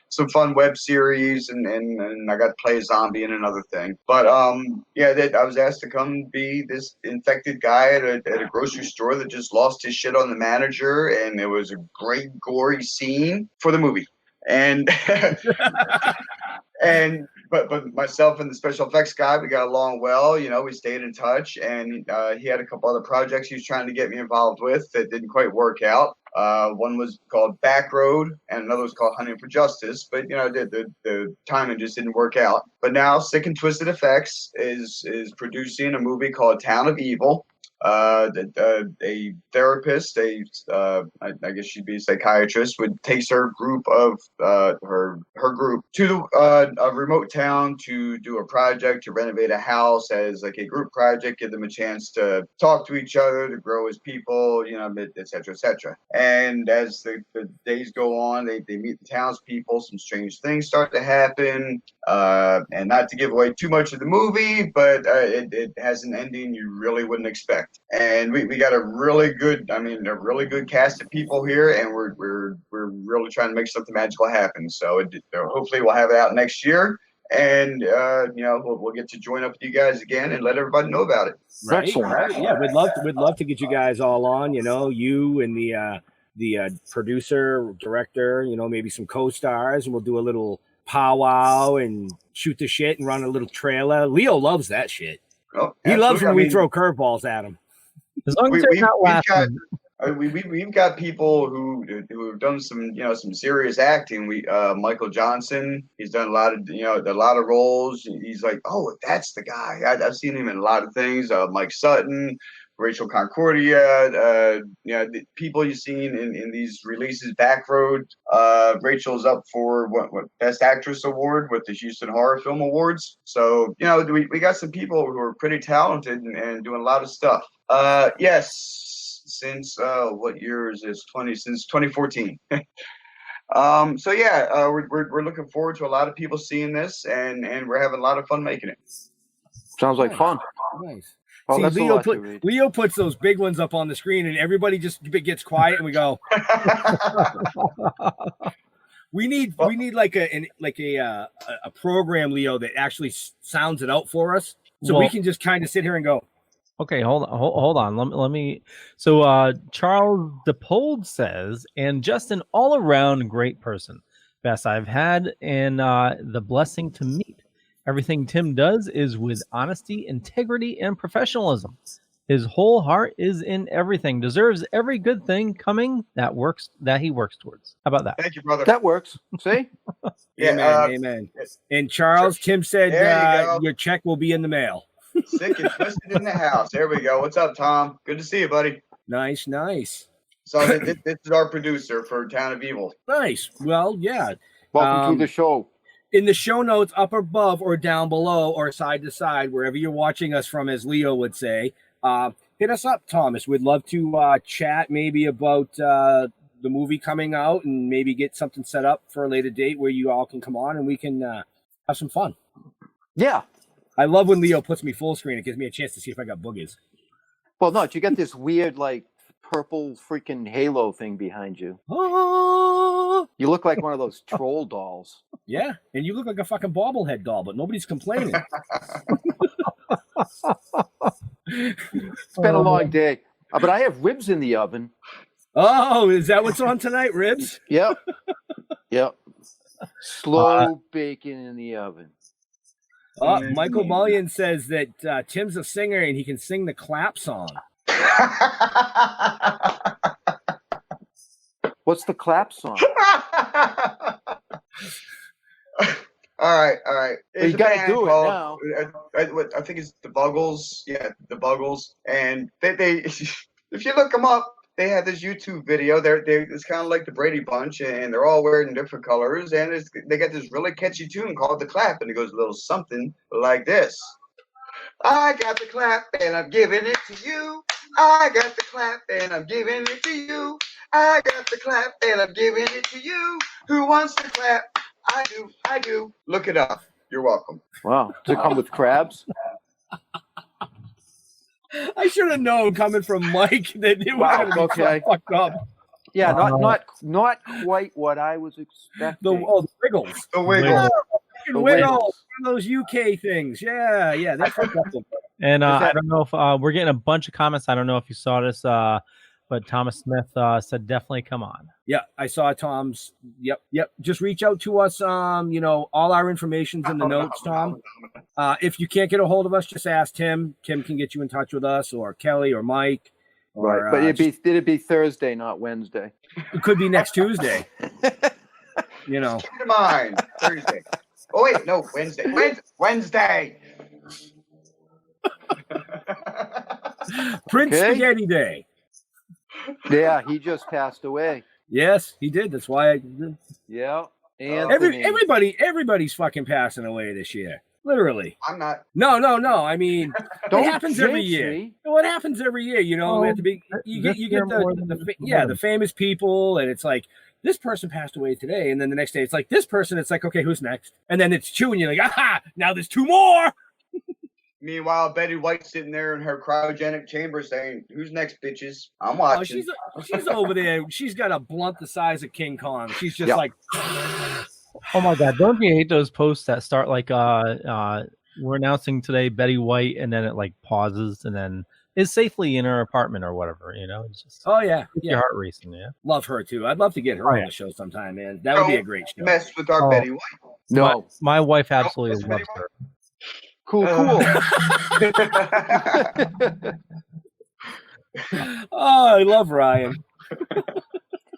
some fun web series, and I got to play a zombie in another thing. But I was asked to come be this infected guy at a grocery store that just lost his shit on the manager, and it was a great gory scene for the movie. And but myself and the special effects guy, we got along well. We stayed in touch, and he had a couple other projects he was trying to get me involved with that didn't quite work out. One was called Back Road, and another was called Hunting for Justice. But the timing just didn't work out. But now Sick and Twisted Effects is producing a movie called Town of Evil. A therapist, I guess she'd be a psychiatrist, takes her group of her group to a remote town to do a project to renovate a house as like a group project, give them a chance to talk to each other, to grow as people, et cetera, et cetera. And as the days go on, they meet the townspeople. Some strange things start to happen. And not to give away too much of the movie, but it has an ending you really wouldn't expect. And we got a really good cast of people here, and we're really trying to make something magical happen. So hopefully we'll have it out next year, and we'll get to join up with you guys again and let everybody know about it. Right. Yeah, we'd love to get you guys all on. You and the producer, director. Maybe some co-stars, and we'll do a little powwow and shoot the shit and run a little trailer. Leo loves that shit. Oh, he loves when we throw curveballs at him. As long as they're not laughing. We've got people who have done some serious acting. Michael Johnson, he's done a lot of roles. He's like, oh, that's the guy. I've seen him in a lot of things. Mike Sutton, Rachel Concordia, the people you've seen in these releases. Back Road, Rachel's up for what Best Actress award with the Houston Horror Film Awards. So we got some people who are pretty talented and doing a lot of stuff. Yes. Since what year is this? Since 2014. So yeah, we're looking forward to a lot of people seeing this, and we're having a lot of fun making it. Sounds like fun. Nice. Oh, See, Leo puts those big ones up on the screen, and everybody just gets quiet, and we go. We need like a program, Leo, that actually sounds it out for us, so we can just kind of sit here and go. Okay, hold on. Let me. So Charles DePold says, and just an all-around great person, best I've had, and the blessing to meet. Everything Tim does is with honesty, integrity, and professionalism. His whole heart is in everything. Deserves every good thing coming that he works towards. How about that? Thank you, brother. That works. See? Yeah, amen. And Charles, Tim said your check will be in the mail. Sick and Twisted in the house. There we go. What's up, Tom? Good to see you, buddy. Nice. So this is our producer for Town of Evil. Nice. Well, yeah. Welcome to the show. In the show notes, up above or down below or side to side, wherever you're watching us from, as Leo would say, hit us up, Thomas. We'd love to chat maybe about the movie coming out and maybe get something set up for a later date where you all can come on and we can have some fun. Yeah. I love when Leo puts me full screen. It gives me a chance to see if I got boogers. Well, no, you got this weird, like, purple freaking halo thing behind you. You look like one of those troll dolls. Yeah, and you look like a fucking bobblehead doll, but nobody's complaining. It's been a long day. But I have ribs in the oven. Oh, is that what's on tonight, ribs? Yep. Slow baking in the oven. Michael Mullion says that Tim's a singer and he can sing the clap song. What's the clap song? All right. You got to do it now. I think it's the Buggles. Yeah, the Buggles, and they if you look them up, they have this YouTube video. It's kind of like the Brady Bunch, and they're all wearing different colors, and they got this really catchy tune called The Clap, and it goes a little something like this. I got the clap, and I'm giving it to you. I got the clap, and I'm giving it to you. I got the clap, and I'm giving it to you. Who wants to clap? I do. Look it up. You're welcome. Wow. Does it come with crabs? I should have known coming from Mike that it was going to be fucked up. Yeah, not quite what I was expecting. The Wiggles. The Wiggles. The Wiggles. One of those UK things. Yeah. They fucked up. And I don't know if we're getting a bunch of comments. I don't know if you saw this, but Thomas Smith said definitely come on. Yeah, I saw Tom's. Yep. Just reach out to us. All our information's in the notes, Tom. If you can't get a hold of us, just ask Tim. Tim can get you in touch with us, or Kelly, or Mike. Right, but it'd be Thursday, not Wednesday. It could be next Tuesday. Keep in mind, Thursday. Oh wait, no, Wednesday. Wednesday. Prince Spaghetti Day. Yeah, he just passed away. Yes, he did. That's why. Yeah, and everybody's fucking passing away this year. Literally. I'm not. No. I mean, it happens every year. Me. Well, it happens every year. You know, at the big, you get the famous people, and it's like this person passed away today, and then the next day it's like this person. It's like, okay, who's next? And then it's two, and you're like, aha! Now there's two more. Meanwhile, Betty White's sitting there in her cryogenic chamber saying, "Who's next, bitches? I'm watching." She's over there. She's got a blunt the size of King Kong. She's just like. Oh my God! Don't you hate those posts that start like we're announcing today Betty White, and then it like pauses and then is safely in her apartment or whatever. It's just your heart racing. Yeah, love her too. I'd love to get her on the show sometime, man. That would be a great show. Mess with our Betty White. No, my wife absolutely loves her. Cool. Oh, I love Ryan.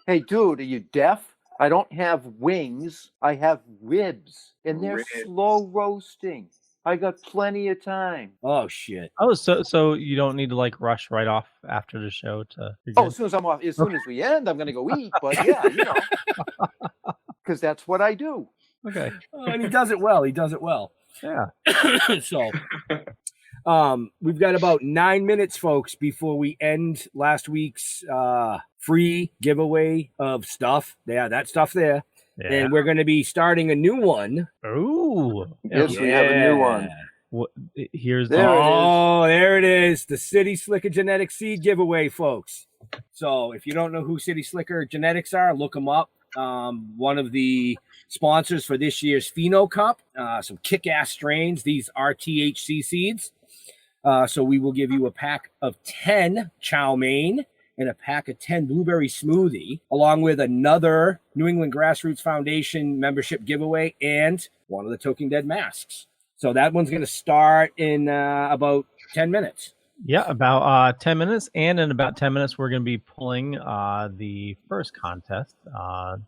Hey, dude, are you deaf? I don't have wings. I have ribs, and they're slow roasting. I got plenty of time. Oh shit. Oh, so you don't need to like rush right off after the show to. As soon as I'm off, as soon as we end, I'm gonna go eat. But yeah, because that's what I do. Okay. And he does it well. Yeah. So, we've got about 9 minutes, folks, before we end last week's free giveaway of stuff. Yeah, that stuff there. Yeah. And we're going to be starting a new one. Ooh. Yes, we have a new one. There it is. The City Slicker Genetic Seed giveaway, folks. So if you don't know who City Slicker Genetics are, look them up. One of the sponsors for this year's Pheno Cup, some kick-ass strains. These are THC seeds. So we will give you a pack of 10 chow mein and a pack of 10 blueberry smoothie, along with another New England Grassroots Foundation membership giveaway and one of the Toking DEAD masks. So that one's going to start in about 10 minutes. Yeah, about 10 minutes. And in about 10 minutes, we're going to be pulling the first contest,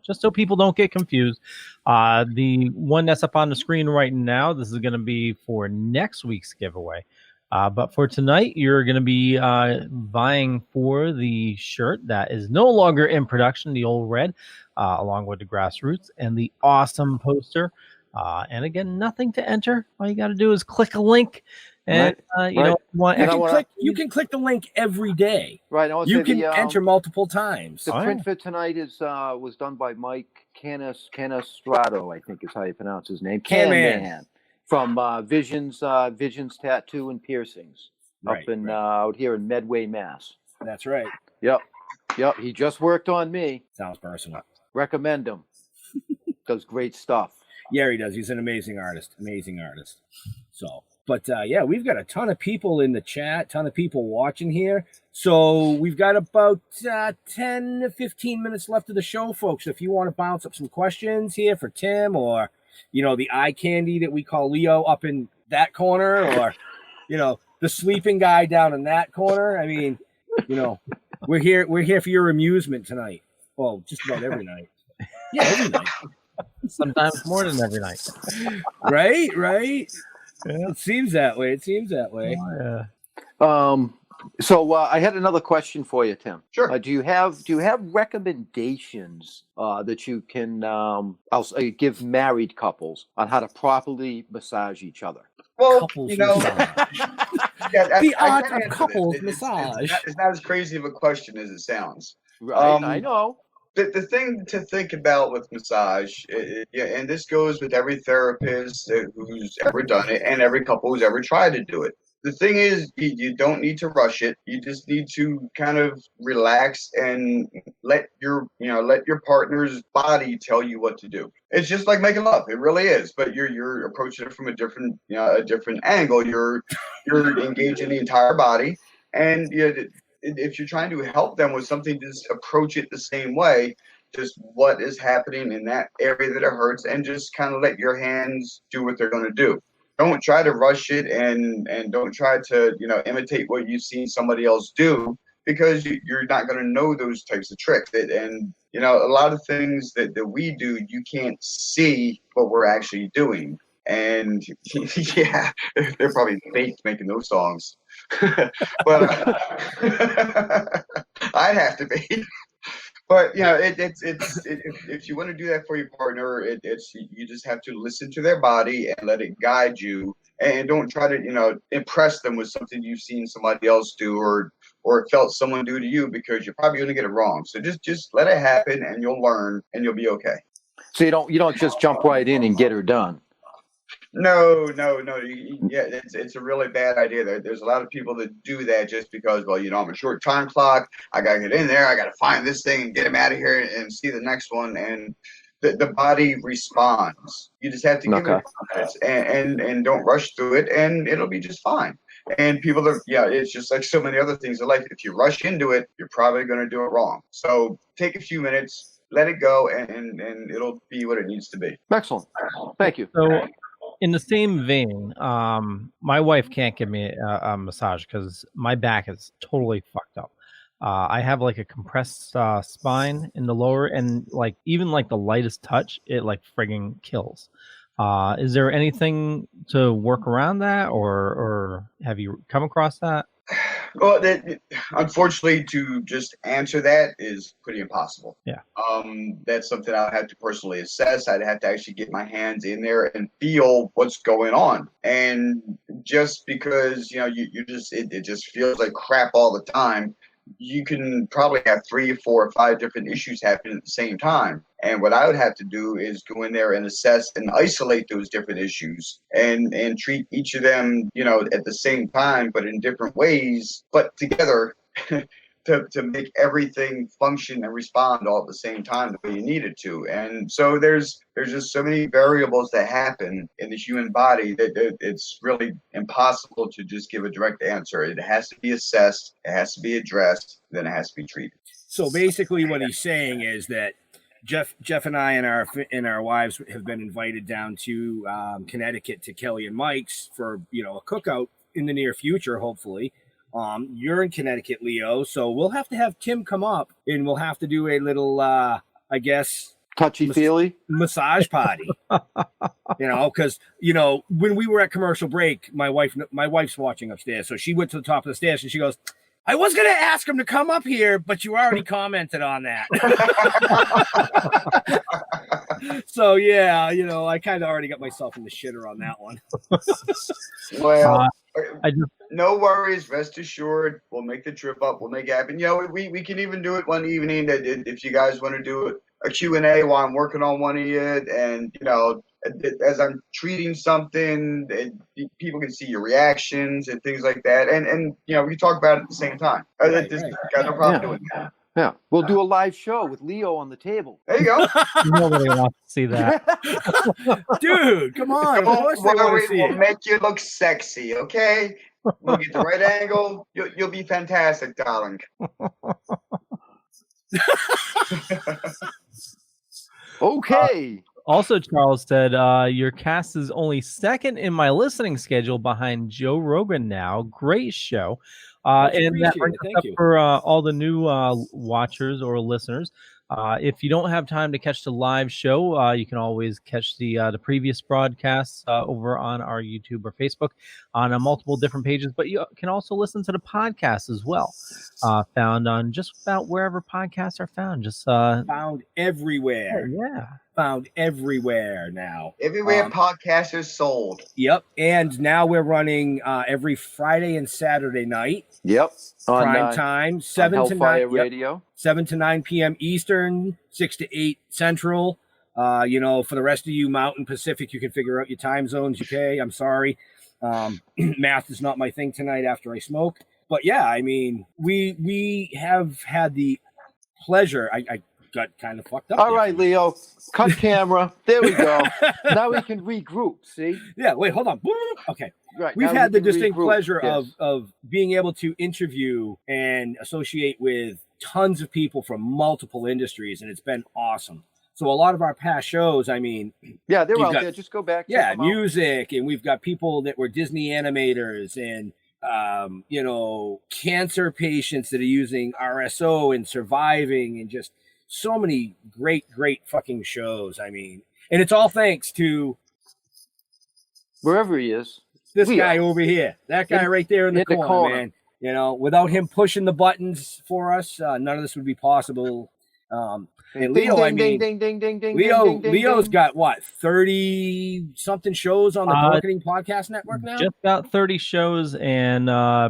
just so people don't get confused. The one that's up on the screen right now, this is going to be for next week's giveaway. But for tonight, you're going to be vying for the shirt that is no longer in production, the old red, along with the Grassroots and the awesome poster. And again, nothing to enter. All you got to do is click a link. And you can click the link every day. Right. You can enter multiple times. The print for tonight was done by Mike Canistrato, I think is how you pronounce his name. Can-Man. From Visions Tattoo and Piercings up out here in Medway, Mass. That's right. Yep. He just worked on me. Sounds personal. Recommend him. Does great stuff. Yeah, he does. He's an amazing artist. So, but we've got a ton of people in the chat, ton of people watching here. So we've got about 10 to 15 minutes left of the show, folks. If you want to bounce up some questions here for Tim, or the eye candy that we call Leo up in that corner, or, the sleeping guy down in that corner. I mean, we're here for your amusement tonight. Well, just about every night. Yeah, every night. Sometimes more than every night. Right? Yeah. It seems that way. Oh, yeah. So I had another question for you, Tim. Sure. Do you have recommendations that you can I'll say give married couples on how to properly massage each other? Well, Couples you know, The art can of answer couples this. massage. It's not as crazy of a question as it sounds. Right, I know. The thing to think about with massage, yeah, and this goes with every therapist who's ever done it and every couple who's ever tried to do it. The thing is, you don't need to rush it. You just need to kind of relax and let your partner's body tell you what to do. It's just like making love. It really is. But you're approaching it from a different angle. You're engaging the entire body, and if you're trying to help them with something, just approach it the same way. Just what is happening in that area that it hurts, and just kind of let your hands do what they're going to do. Don't try to rush it, and don't try to imitate what you've seen somebody else do, because you're not going to know those types of tricks. And a lot of things that we do, you can't see what we're actually doing. And yeah, they're probably faked making those songs, but I'd have to be. But if you want to do that for your partner, you just have to listen to their body and let it guide you, and don't try to impress them with something you've seen somebody else do or felt someone do to you, because you're probably going to get it wrong. So just let it happen, and you'll learn, and you'll be okay. So you don't just jump right in and get her done. No. Yeah, it's a really bad idea. There's a lot of people that do that just because, well, I'm a short time clock. I got to get in there. I got to find this thing and get him out of here and see the next one. And the body responds. You just have to give it minutes and don't rush through it, and it'll be just fine. And people it's just like so many other things in life. If you rush into it, you're probably going to do it wrong. So take a few minutes, let it go, and it'll be what it needs to be. Excellent. Thank you. So, in the same vein, my wife can't give me a massage because my back is totally fucked up. I have like a compressed spine in the lower, and even the lightest touch, it frigging kills. Is there anything to work around that, or have you come across that? Well, unfortunately, to just answer that is pretty impossible. Yeah. That's something I'll have to personally assess. I'd have to actually get my hands in there and feel what's going on. And just because it just feels like crap all the time, you can probably have 3, 4, 5 different issues happening at the same time. And what I would have to do is go in there and assess and isolate those different issues and treat each of them, at the same time, but in different ways, but together to make everything function and respond all at the same time the way you need it to. And so there's just so many variables that happen in the human body that it's really impossible to just give a direct answer. It has to be assessed, it has to be addressed, then it has to be treated. So basically what he's saying is that Jeff and I and our wives have been invited down to Connecticut to Kelly and Mike's for a cookout in the near future, hopefully. You're in Connecticut, Leo, so we'll have to have Tim come up, and we'll have to do a little, I guess, touchy-feely massage party. Because when we were at commercial break, my wife's watching upstairs, so she went to the top of the stairs and she goes, "I was going to ask him to come up here, but you already commented on that." So yeah, I kind of already got myself in the shitter on that one. Well, no worries. Rest assured, we'll make the trip up. We'll make it happen. We can even do it one evening if you guys want to do a Q&A while I'm working on one of you, and as I'm treating something, people can see your reactions and things like that, and we talk about it at the same time. Got no problem doing that. Yeah, we'll do a live show with Leo on the table. There you go. Nobody wants to see that. Dude, come on. Of course they want to see We'll it. make you look sexy, okay? We'll get the right angle. You'll be fantastic, darling. Okay. Also, Charles said, your cast is only second in my listening schedule behind Joe Rogan now. Great show. And that brings us up for all the new watchers or listeners. If you don't have time to catch the live show, you can always catch the previous broadcasts over on our YouTube or Facebook on multiple different pages. But you can also listen to the podcast as well, found on just about wherever podcasts are found. Just found everywhere. Yeah. Found everywhere now. Everywhere podcasts are sold. Yep. And now we're running every Friday and Saturday night. Yep. Prime time, 7 to 9 Radio. 7 to 9 p.m. Eastern, 6 to 8 Central. For the rest of you Mountain Pacific, you can figure out your time zones. UK, I'm sorry. Math is not my thing tonight after I smoke. But yeah, I mean, we have had the pleasure. I got kind of fucked up. All right, Leo, cut camera. There we go. Now we can regroup. See? Yeah. Wait, hold on. Okay. Right. We've had the distinct pleasure of being able to interview and associate with tons of people from multiple industries, and it's been awesome. So a lot of our past shows, I mean, yeah, they're out there. Just go back. Yeah, music, and we've got people that were Disney animators and cancer patients that are using RSO and surviving, and just so many great fucking shows. I mean, and it's all thanks to wherever he is. This guy over here, that guy right there in the corner, man. Without him pushing the buttons for us, none of this would be possible. And Leo, Leo's got what, 30 something shows on the Dorkening Podcast Network now? Just about 30 shows, and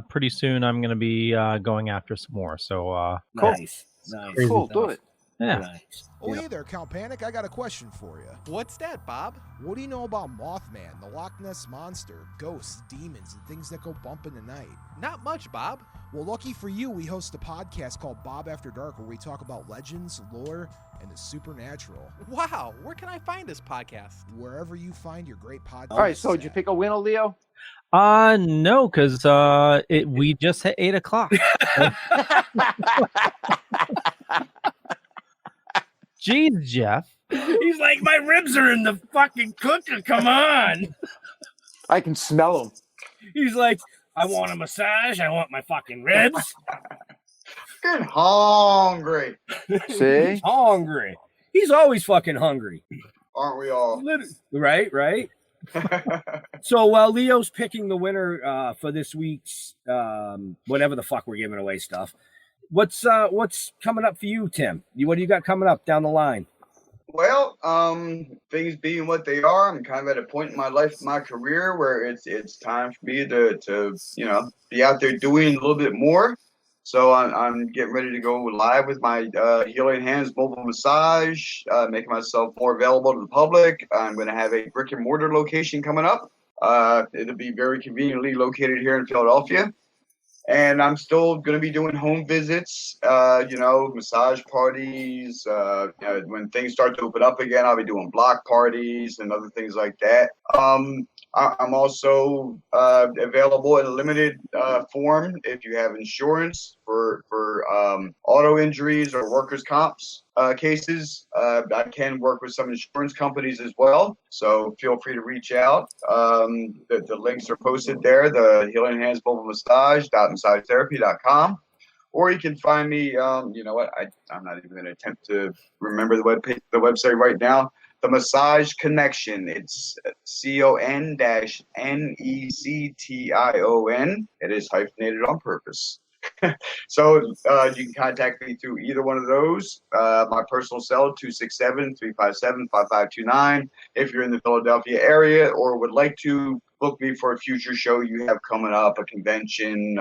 pretty soon I'm going to be going after some more. So nice. Cool, do it. Yeah. Nice. Oh, hey there, Count Panic. I got a question for you. What's that, Bob? What do you know about Mothman, the Loch Ness Monster, ghosts, demons, and things that go bump in the night? Not much, Bob. Well, lucky for you, we host a podcast called Bob After Dark where we talk about legends, lore, and the supernatural. Wow, where can I find this podcast? Wherever you find your great podcast. All right, so did you pick a winner, Leo? No, because we just hit 8 o'clock. Jeez, Jeff. He's like, my ribs are in the fucking cooker. Come on. I can smell them. He's like, I want a massage. I want my fucking ribs. Good hungry. See? He's hungry. He's always fucking hungry. Aren't we all? Right. So while Leo's picking the winner for this week's whatever the fuck we're giving away stuff, what's coming up for you, Tim? What do you got coming up down the line? Well, things being what they are, I'm kind of at a point in my life, my career, where it's time for me to be out there doing a little bit more. So I'm getting ready to go live with my Healing Hands mobile massage, making myself more available to the public. I'm going to have a brick and mortar location coming up. It'll be very conveniently located here in Philadelphia. And I'm still going to be doing home visits, massage parties. When things start to open up again, I'll be doing block parties and other things like that. I'm also available in a limited form if you have insurance for auto injuries or workers' comps cases. I can work with some insurance companies as well, so feel free to reach out. The links are posted there, the Healing Hands Mobile Massage.massagetherapy.com. Or you can find me, I'm not even going to attempt to remember the website right now. The Massage Connection. It's CON-NECTION. It is hyphenated on purpose. So you can contact me through either one of those. My personal cell, 267-357-5529. If you're in the Philadelphia area or would like to book me for a future show you have coming up, a convention,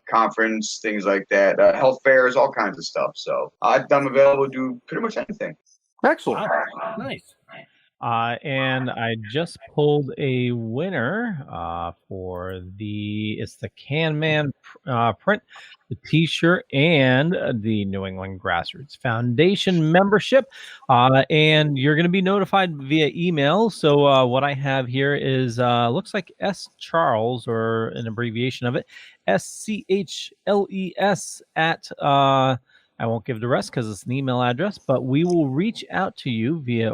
conference, things like that, health fairs, all kinds of stuff. So I'm available to do pretty much anything. Excellent. Wow. Nice. And I just pulled a winner for the Can Man print, the T-shirt, and the New England Grassroots Foundation membership. And you're going to be notified via email. So what I have here is looks like S Charles, or an abbreviation of it, SCHLES at I won't give the rest because it's an email address, but we will reach out to you via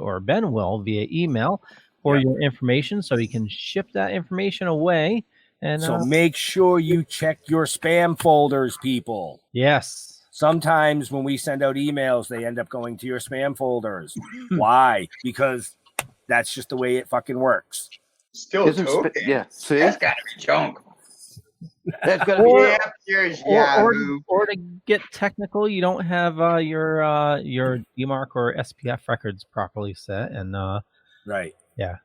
email for your information, so you can ship that information away. And so make sure you check your spam folders, people. Yes. Sometimes when we send out emails, they end up going to your spam folders. Why? Because that's just the way it fucking works. Still token? Yeah, see? That's gotta be junk. That's gotta Or- be. Yep, here's Yahoo. Or to get technical, you don't have your DMARC or SPF records properly set, and Right. yeah.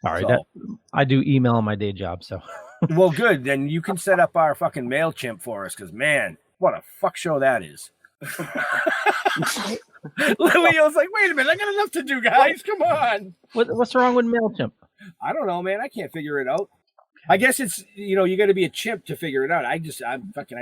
Sorry, So- I do email on my day job, so Well, good. Then you can set up our fucking MailChimp for us, because man, what a fuck show that is. Leo's like, wait a minute, I got enough to do, guys. Come on. what's wrong with MailChimp? I don't know, man. I can't figure it out. I guess it's, you got to be a chimp to figure it out. I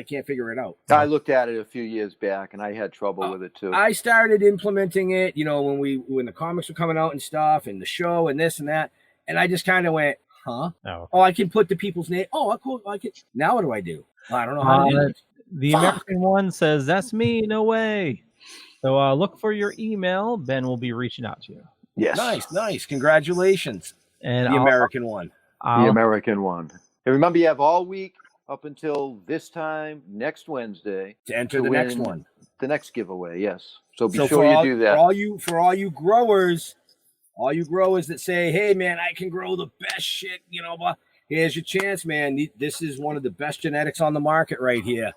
can't figure it out. I looked at it a few years back, and I had trouble with it too. I started implementing it, when the comics were coming out and stuff, and the show and this and that, and I just kind of went, huh? No. Oh, I can put the people's name. Oh, cool. I can. Now what do I do? I don't know how to do it. The American one says, "That's me, no way." So look for your email. Ben will be reaching out to you. Yes. Nice. Congratulations. And the American one. The American one. And remember, you have all week up until this time next Wednesday to enter the next one, the next giveaway. Yes. So be sure for you do that. For all you growers that say, "Hey, man, I can grow the best shit," but here's your chance, man. This is one of the best genetics on the market right here.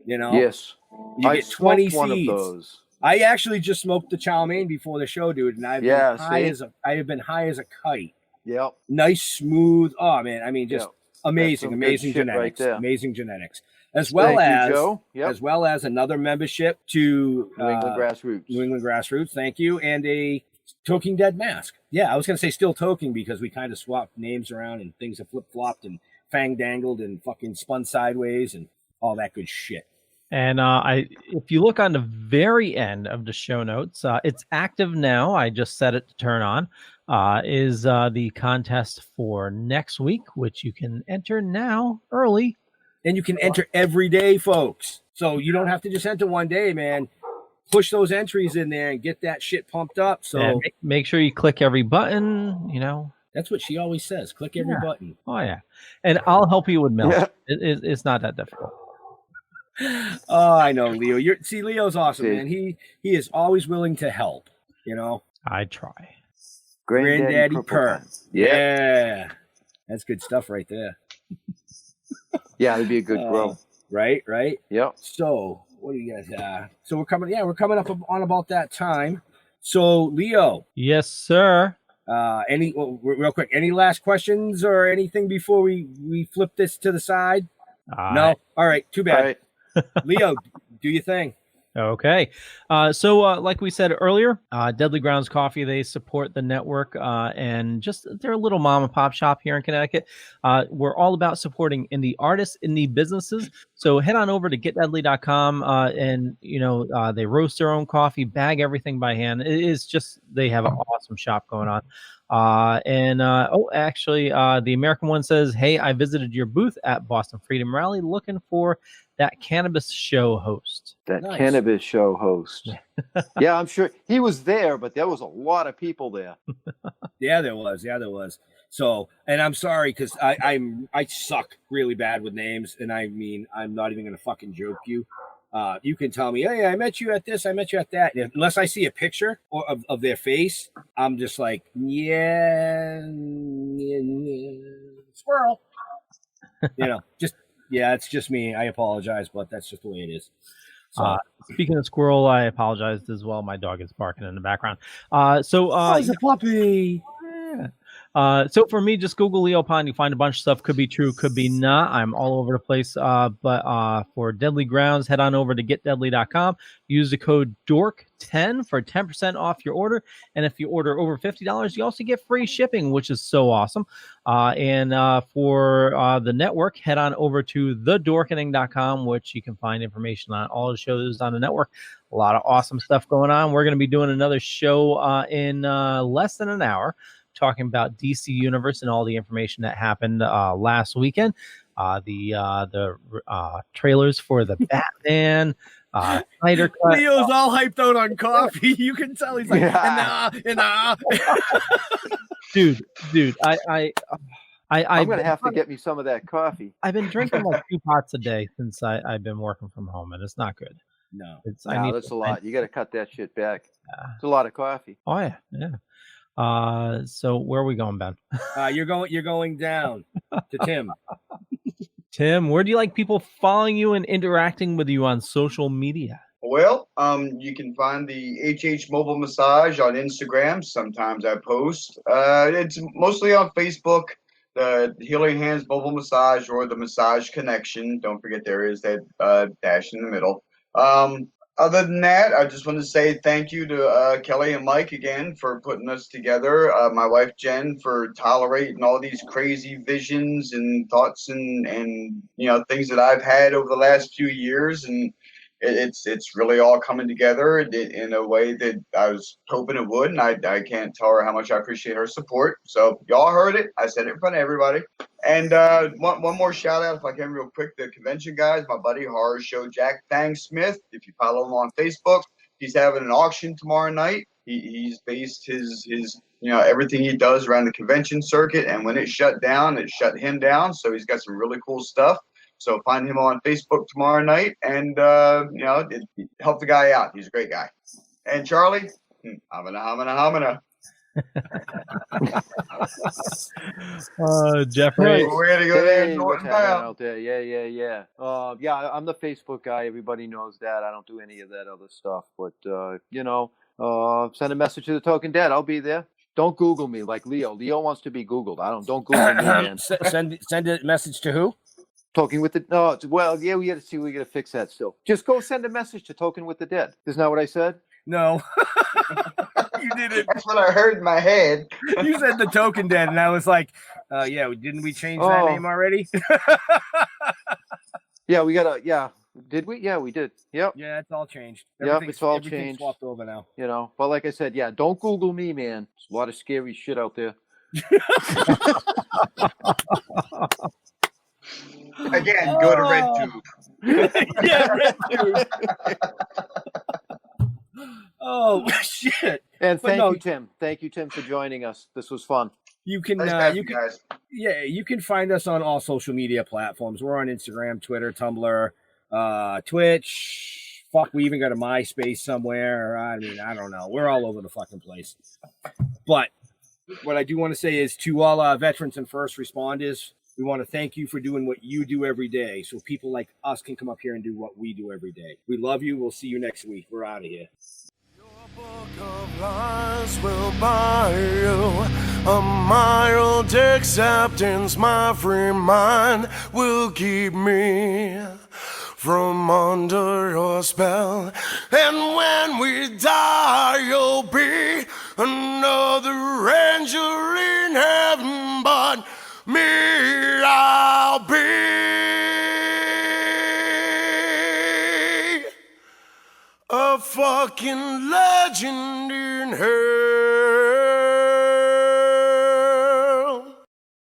Yes. You get 20 one seeds. of those. I actually just smoked the chow mein before the show, dude, and I have been high as a kite. Yep. Nice, smooth. Oh man, I mean, just amazing genetics. Right, amazing genetics. As well as another membership to New England Grassroots. Thank you, and a Toking Dead mask. Yeah, I was gonna say still Toking because we kind of swapped names around and things have flip flopped and fang dangled and fucking spun sideways and all that good shit. And if you look on the very end of the show notes, it's active now. I just set it to turn on. Is the contest for next week, which you can enter now early. And you can enter every day, folks. So you don't have to just enter one day, man. Push those entries in there and get that shit pumped up. So and make sure you click every button, That's what she always says. Click every button. Oh, yeah. And I'll help you with mail. Yeah. It's not that difficult. Oh, I know, Leo. Leo's awesome, man. He is always willing to help, I try. Granddaddy Perk. Yeah. That's good stuff right there. Yeah, it'd be a good grow. Right? Yep. So, what do you guys have? So we're coming up on about that time. So, Leo. Yes, sir. Real quick, any last questions or anything before we flip this to the side? No? All right, too bad. All right. Leo, do your thing. Okay. So like we said earlier, Deadly Grounds Coffee, they support the network and just they're a little mom and pop shop here in Connecticut. We're all about supporting indie artists, indie businesses. So head on over to getdeadly.com and, they roast their own coffee, bag everything by hand. It is just, they have an awesome shop going on. The American one says, "Hey, I visited your booth at Boston Freedom Rally looking for that cannabis show host." Cannabis show host. Yeah, I'm sure he was there, but there was a lot of people there. Yeah, there was. So, and I'm sorry because I suck really bad with names, and I mean I'm not even gonna fucking joke you. You can tell me, "Hey, I met you at this, I met you at that." And unless I see a picture of their face, I'm just like, yeah, squirrel. It's just me. I apologize, but that's just the way it is. So, speaking of squirrel, I apologized as well. My dog is barking in the background. He's a puppy. Yeah. So for me, just Google Leo Pond. You find a bunch of stuff. Could be true, could be not. I'm all over the place. But for Deadly Grounds, head on over to getdeadly.com. Use the code DORK10 for 10% off your order. And if you order over $50, you also get free shipping, which is so awesome. And for the network, head on over to thedorkening.com, which you can find information on all the shows on the network. A lot of awesome stuff going on. We're going to be doing another show in less than an hour, talking about DC Universe and all the information that happened last weekend. The trailers for the Batman, Snyder Cut. Leo's all hyped out on coffee. You can tell he's like, dude. I'm gonna have to get me some of that coffee. I've been drinking like 2 pots a day since I've been working from home, and it's not good. No. No, that's a lot. You got to cut that shit back. It's a lot of coffee. Oh yeah. So where are we going, Ben? You're going down to Tim. Tim, where do you like people following you and interacting with you on social media? Well, you can find the HH Mobile Massage on Instagram. Sometimes I post. It's mostly on Facebook, the Healing Hands Mobile Massage or the Massage Connection. Don't forget there is that dash in the middle. Other than that, I just want to say thank you to Kelly and Mike again for putting us together. My wife Jen for tolerating all these crazy visions and thoughts and things that I've had over the last few years, and it's really all coming together in a way that I was hoping it would, and I can't tell her how much I appreciate her support. So y'all heard it. I said it in front of everybody. And one more shout out, if I can, real quick. The convention guys, my buddy Horror Show Jack Thang Smith. If you follow him on Facebook, he's having an auction tomorrow night. He's based his everything he does around the convention circuit, and when it shut down, it shut him down. So he's got some really cool stuff. So find him on Facebook tomorrow night, and help the guy out. He's a great guy. And Charlie, hamina. Jeffrey, we're gonna go there and what's sort it happening out. out there? Yeah. Yeah, I'm the Facebook guy. Everybody knows that. I don't do any of that other stuff. But send a message to the Toking Dead. I'll be there. Don't Google me like Leo. Leo wants to be Googled. Don't Google me, man. Send a message to who? Talking with the we got to see. We got to fix that still. Just go send a message to Toking with the Dead. Isn't that what I said? No, you didn't. That's what I heard in my head. You said the Toking Dead, and I was like, didn't we change that name already? Yeah, we gotta. Yeah, did we? Yeah, we did. Yep. Yeah, it's all changed. It's all everything's changed. Swapped over now. But like I said, yeah, don't Google me, man. There's a lot of scary shit out there. Again, go to RedTube. Yeah, RedTube. Oh shit! And thank you, Tim. Thank you, Tim, for joining us. This was fun. You can, guys. Yeah, you can find us on all social media platforms. We're on Instagram, Twitter, Tumblr, Twitch. Fuck, we even got a MySpace somewhere. I mean, I don't know. We're all over the fucking place. But what I do want to say is to all our veterans and first responders, we want to thank you for doing what you do every day, so people like us can come up here and do what we do every day. We love you. We'll see you next week. We're out of here. Lies will buy you a mild acceptance. My free mind will keep me from under your spell. And when we die, you'll be another angel in heaven, but me, I'll be a fucking legend in hell.